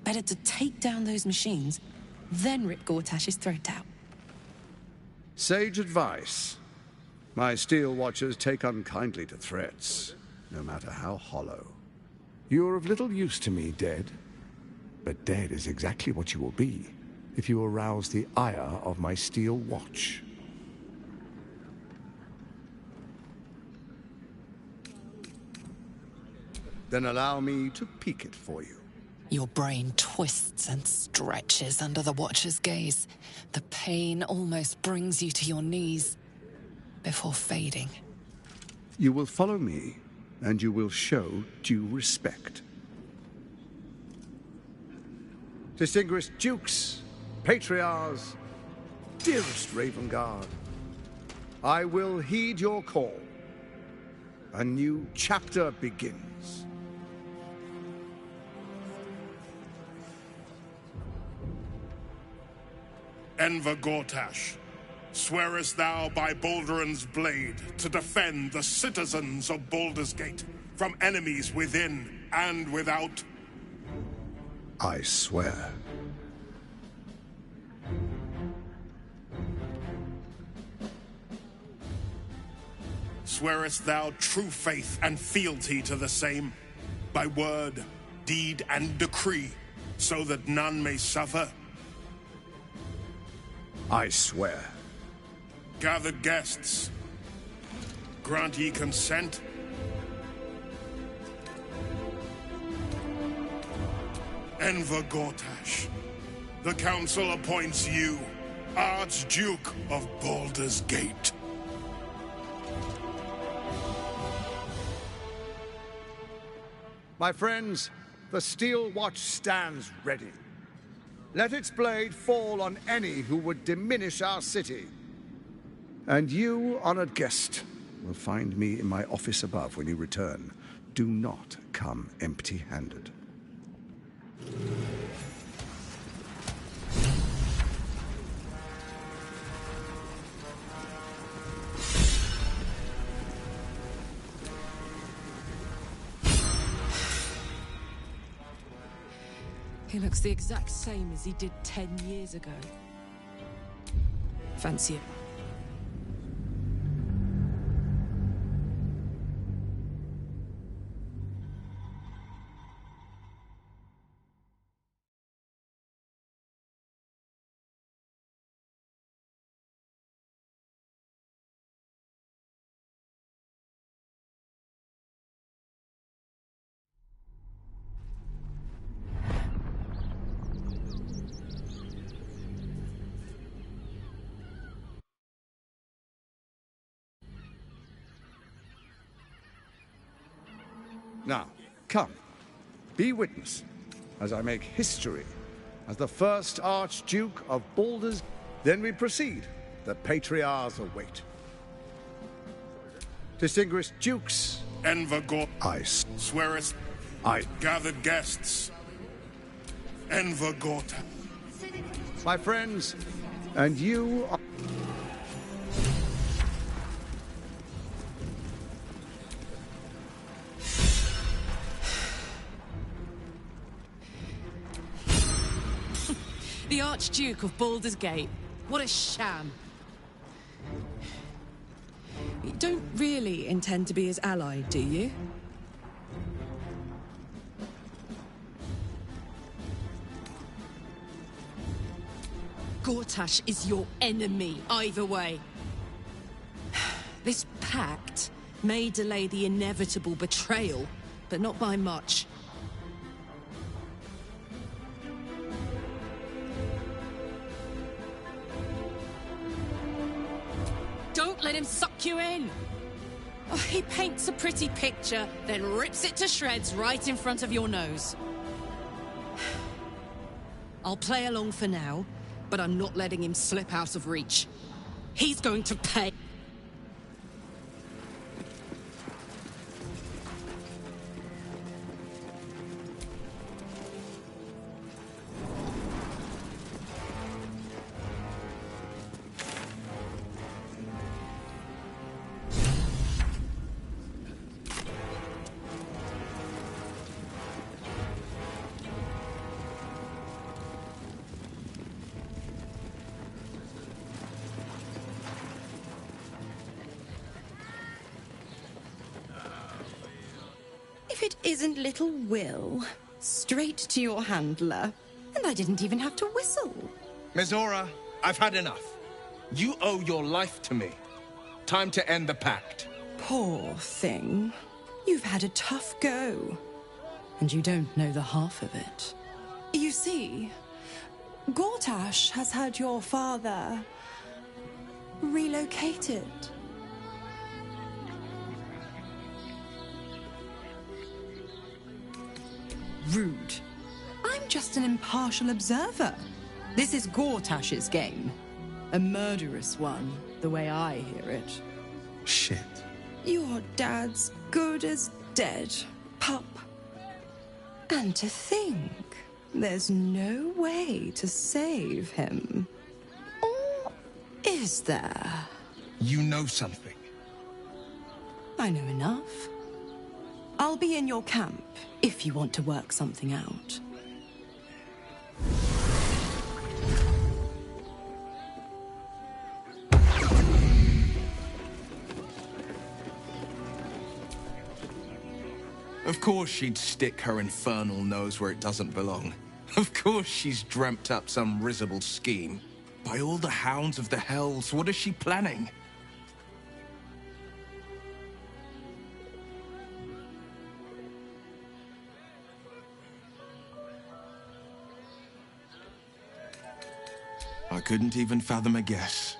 Speaker 12: Better to take down those machines, then rip Gortash's throat out.
Speaker 1: Sage advice. My steel watchers take unkindly to threats, no matter how hollow. You are of little use to me, dead. But dead is exactly what you will be if you arouse the ire of my steel watch. Then allow me to peek it for you.
Speaker 8: Your brain twists and stretches under the Watcher's gaze. The pain almost brings you to your knees before fading.
Speaker 1: You will follow me, and you will show due respect. Distinguished dukes, patriarchs, dearest Ravengard, I will heed your call. A new chapter begins.
Speaker 7: Enver Gortash, swearest thou by Balduran's blade to defend the citizens of Baldur's Gate from enemies within and without?
Speaker 1: I swear.
Speaker 7: Swearest thou true faith and fealty to the same, by word, deed, and decree, so that none may suffer?
Speaker 1: I swear.
Speaker 7: Gathered guests, grant ye consent? Enver Gortash, the Council appoints you Archduke of Baldur's Gate.
Speaker 1: My friends, the steel watch stands ready. Let its blade fall on any who would diminish our city. And you, honored guest, will find me in my office above when you return. Do not come empty-handed.
Speaker 19: He looks the exact same as he did 10 years ago. Fancy it.
Speaker 1: Now, come, be witness as I make history as the first Archduke of Baldur's. Then we proceed. The patriarchs await. Distinguished dukes.
Speaker 7: Enver Gor...
Speaker 1: I
Speaker 7: swearest...
Speaker 1: I...
Speaker 7: Gathered guests. Enver Gorta.
Speaker 1: My friends, and you are...
Speaker 19: The Archduke of Baldur's Gate. What a sham. You don't really intend to be his ally, do you? Gortash is your enemy, either way. This pact may delay the inevitable betrayal, but not by much. Don't let him suck you in! Oh, he paints a pretty picture, then rips it to shreds right in front of your nose. I'll play along for now, but I'm not letting him slip out of reach. He's going to pay.
Speaker 14: isn't little Will. Straight to your handler. And I didn't even have to whistle.
Speaker 17: Mizora, I've had enough. You owe your life to me. Time to end the pact.
Speaker 14: Poor thing. You've had a tough go. And you don't know the half of it. You see, Gortash has had your father relocated. Rude. I'm just an impartial observer. This is Gortash's game. A murderous one, the way I hear it.
Speaker 17: Shit.
Speaker 14: Your dad's good as dead, pup. And to think, there's no way to save him. Or is there?
Speaker 17: You know something.
Speaker 14: I know enough. I'll be in your camp if you want to work something out.
Speaker 17: Of course she'd stick her infernal nose where it doesn't belong. Of course she's dreamt up some risible scheme. By all the hounds of the hells, what is she planning? I couldn't even fathom a guess.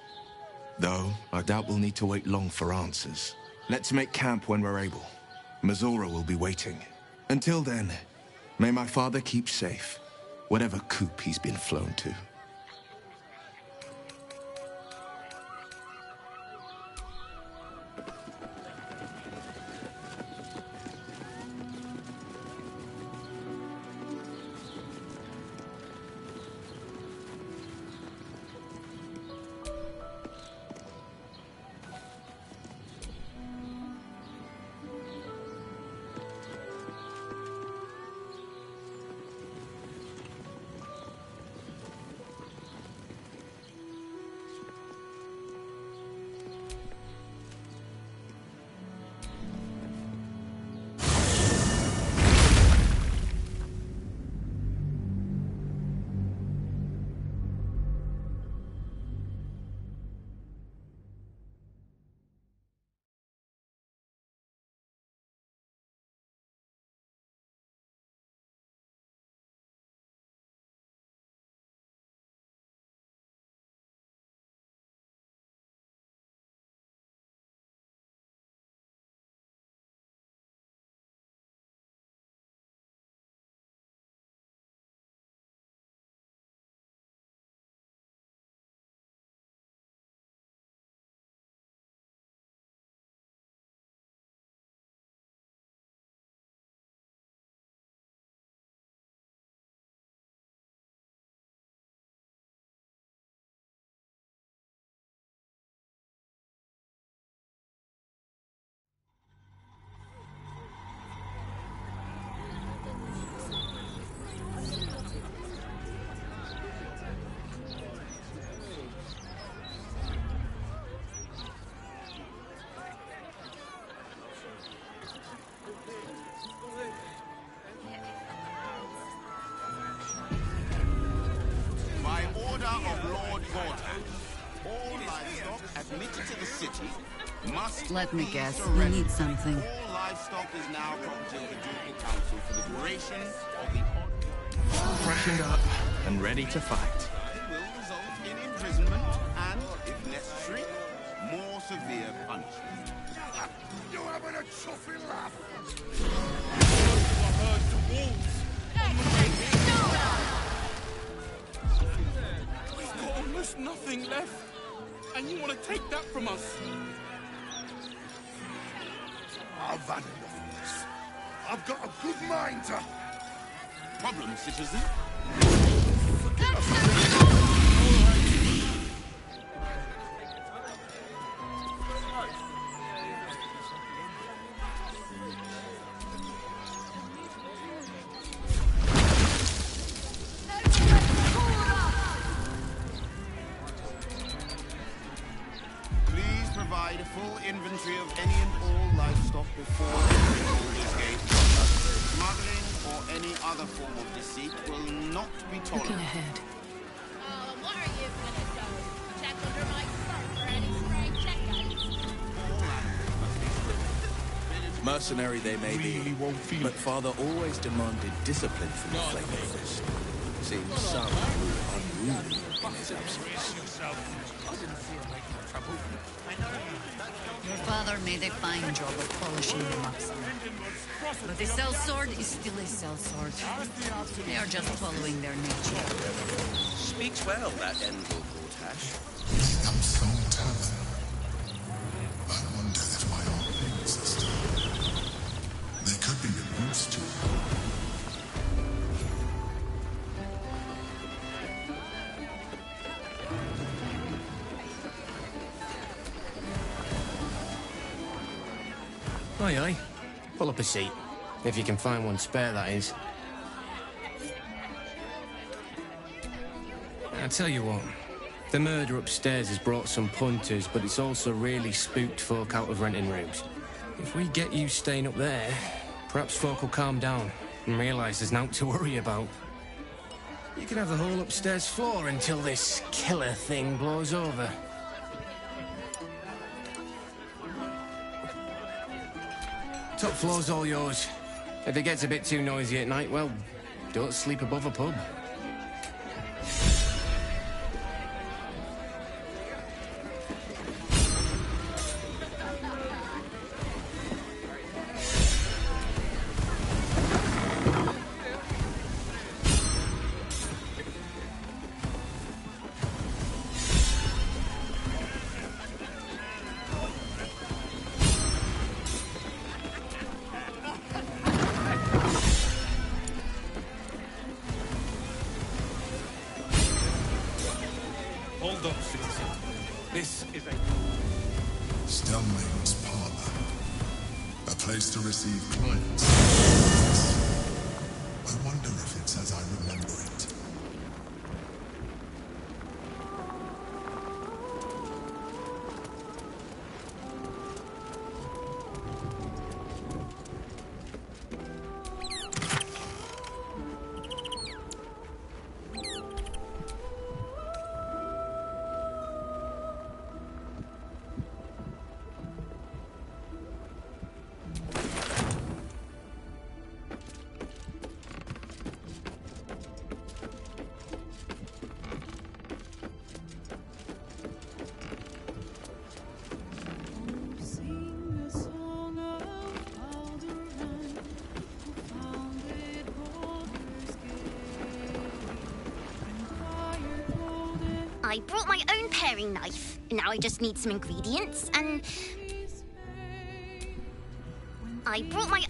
Speaker 17: Though, I doubt we'll need to wait long for answers. Let's make camp when we're able. Mizora will be waiting. Until then, may my father keep safe, whatever coop he's been flown to.
Speaker 16: Admitted to the city must
Speaker 15: Let me
Speaker 16: be
Speaker 15: guess, you
Speaker 16: surrendered.
Speaker 15: need something.
Speaker 16: All livestock is now property of the Ducal Council for the duration of the
Speaker 17: Freshened up and ready to fight.
Speaker 16: It will result in imprisonment and, if necessary, more severe punishment.
Speaker 6: You having a chuffing laugh?
Speaker 11: We've got almost nothing left. And you want to take that from us?
Speaker 6: I've had enough of this. I've got a good mind to...
Speaker 16: Problem, citizen? Please provide a full inventory of any and all livestock before entering Baldur's Gate. other form of deceit will not be tolerated.
Speaker 13: Looking ahead.
Speaker 2: What are you gonna do? Check under my fur for any stray chickens?
Speaker 17: Mercenary they may be, but Father always demanded discipline from the Flame Forest. Seems some grew unruly in his absence.
Speaker 15: Your father made a fine job of polishing them up some. But a sellsword is still a sellsword. They are just following their nature.
Speaker 16: Speaks well, that Envil Gortash.
Speaker 18: I'm so tired. I wonder if my own things are still. They could be of use to me.
Speaker 20: Aye, aye. Pull up a seat. If you can find one spare, that is. I tell you what, the murder upstairs has brought some punters, but it's also really spooked folk out of renting rooms. If we get you staying up there, perhaps folk will calm down and realise there's naught to worry about. You can have the whole upstairs floor until this killer thing blows over. Top floor's all yours. If it gets a bit too noisy at night, well, don't sleep above a pub.
Speaker 11: Hold up, citizen. This is a...
Speaker 18: Stelmane's parlor. A place to receive clients. I wonder if it's as I remember it.
Speaker 21: I brought my own paring knife. Now I just need some ingredients and... I brought my...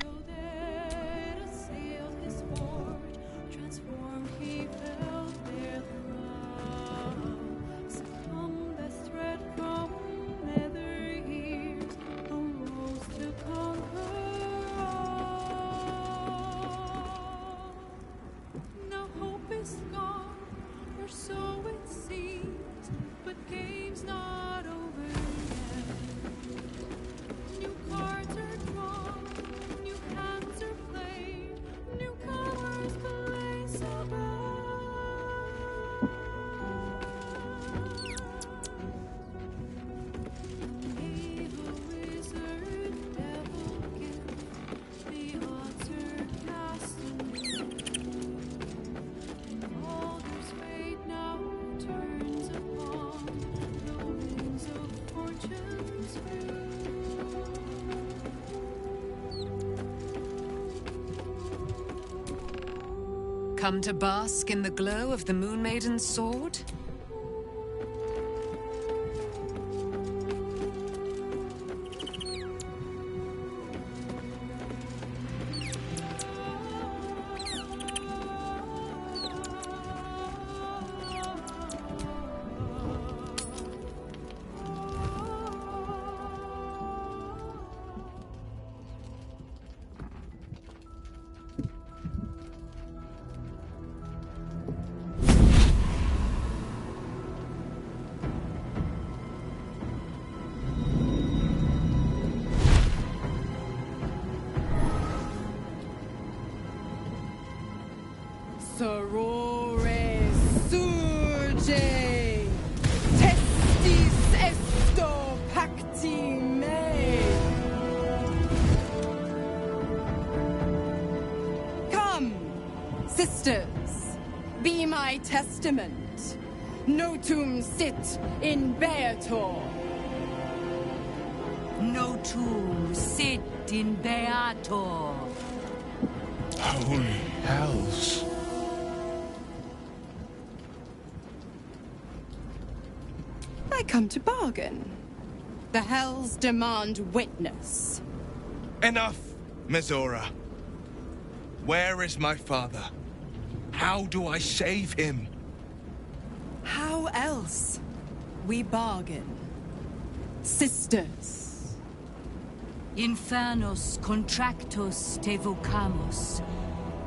Speaker 8: Come to bask in the glow of the Moon Maiden's sword?
Speaker 14: Sorore surge, testis esto pacti me. Come, sisters, be my testament. Notum sit in Beator.
Speaker 15: Notum sit in Beator.
Speaker 17: Holy hells.
Speaker 14: I come to bargain. The hells demand witness.
Speaker 17: Enough, Mizora. Where is my father? How do I save him?
Speaker 14: How else? We bargain. Sisters.
Speaker 15: Infernos contractos te vocamus.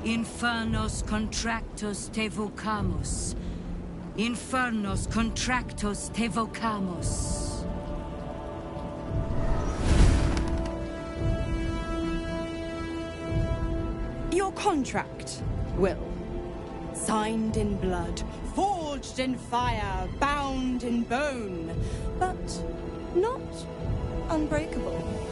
Speaker 15: Infernos contractos te vocamus. Infernos contractos te vocamus.
Speaker 14: Your contract, Will. Signed in blood, forged in fire, bound in bone, but not unbreakable.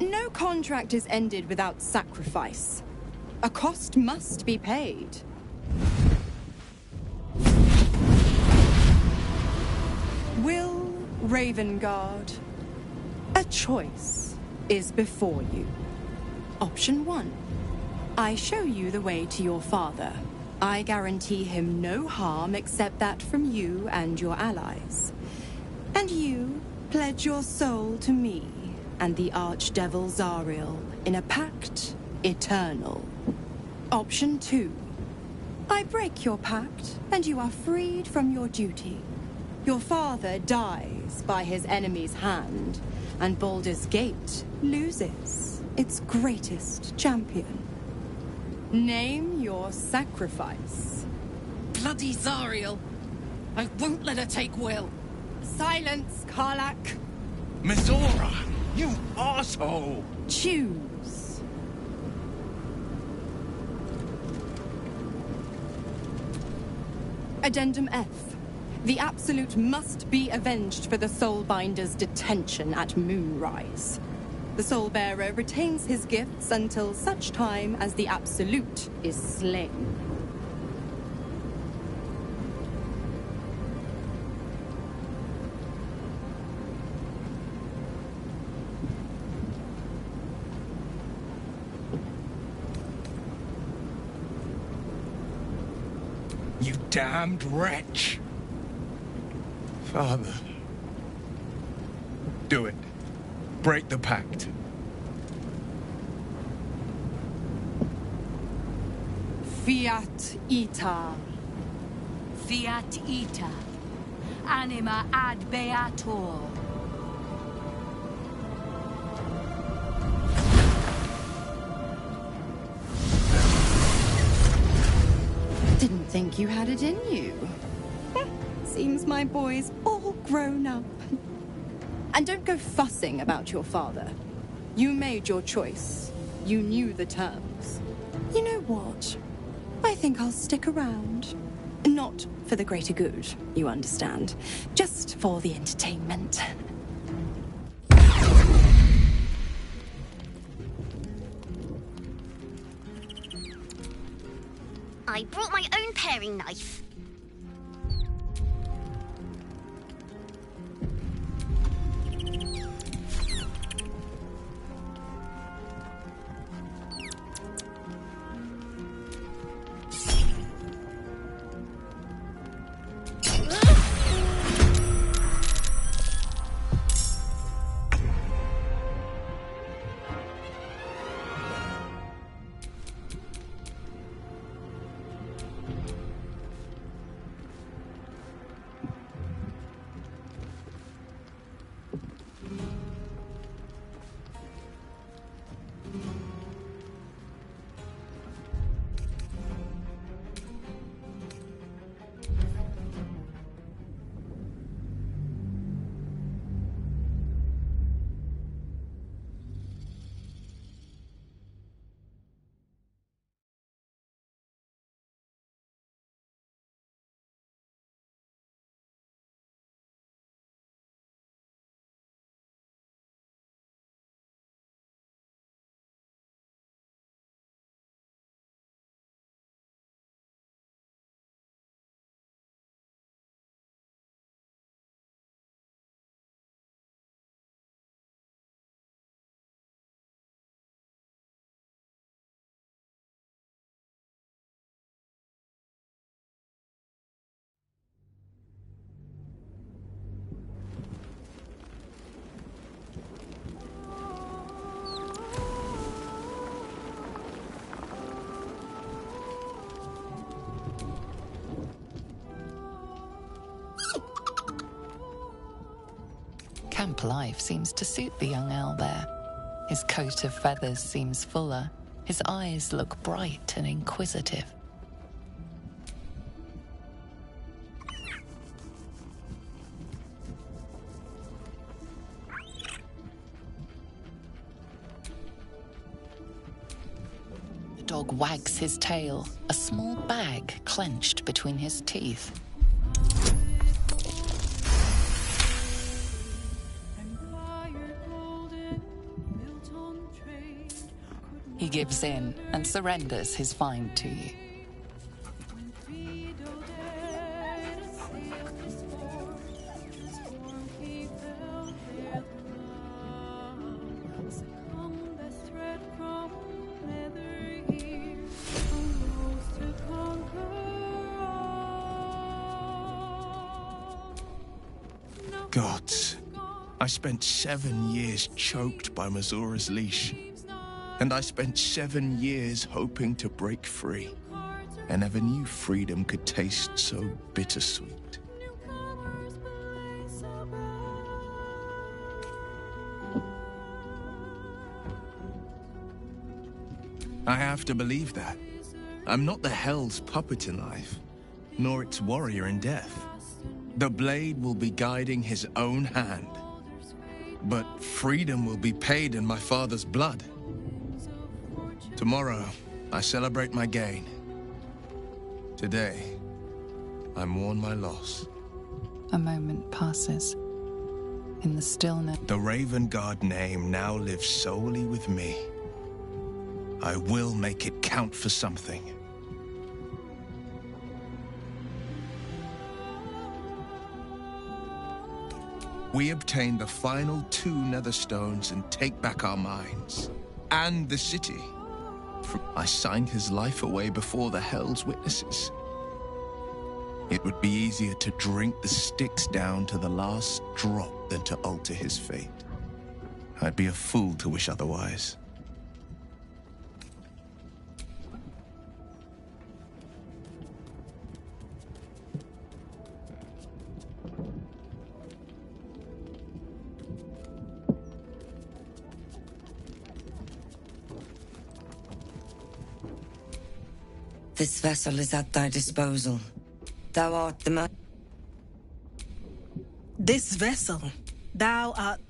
Speaker 14: No contract is ended without sacrifice. A cost must be paid. Will Ravengard, a choice is before you. Option 1. I show you the way to your father. I guarantee him no harm except that from you and your allies. And you pledge your soul to me and the Archdevil Zariel in a pact eternal. Option 2. I break your pact, and you are freed from your duty. Your father dies by his enemy's hand, and Baldur's Gate loses its greatest champion. Name your sacrifice.
Speaker 19: Bloody Zariel! I won't let her take Will.
Speaker 14: Silence, Karlak.
Speaker 17: Mizora, you arsehole!
Speaker 14: Choose. Addendum F. The Absolute must be avenged for the Soulbinder's detention at Moonrise. The Soulbearer retains his gifts until such time as the Absolute is slain.
Speaker 17: You damned wretch! Father. Do it. Break the pact.
Speaker 14: Fiat Ita.
Speaker 15: Fiat ita. Anima ad beator.
Speaker 14: Didn't think you had it in you. Seems my boy's all grown up. And don't go fussing about your father. You made your choice. You knew the terms. You know what? I think I'll stick around. Not for the greater good, you understand. Just for the entertainment.
Speaker 21: I brought my own paring knife.
Speaker 8: camp life seems to suit the young owlbear. His coat of feathers seems fuller. His eyes look bright and inquisitive. The dog wags his tail, a small bag clenched between his teeth. He gives in and surrenders his find to you.
Speaker 17: Gods, I spent 7 years choked by Mazura's leash. And I spent 7 years hoping to break free. I never knew freedom could taste so bittersweet. I have to believe that. I'm not the Hell's puppet in life, nor its warrior in death. The blade will be guiding his own hand. But freedom will be paid in my father's blood. Tomorrow, I celebrate my gain. Today, I mourn my loss.
Speaker 8: A moment passes. In the stillness,
Speaker 17: The Raven Guard name now lives solely with me. I will make it count for something. We obtain the final 2 nether stones and take back our minds. And the city. I signed his life away before the Hell's witnesses. It would be easier to drink the Styx down to the last drop than to alter his fate. I'd be a fool to wish otherwise.
Speaker 23: This vessel is at thy disposal. Thou art the
Speaker 5: This vessel, thou art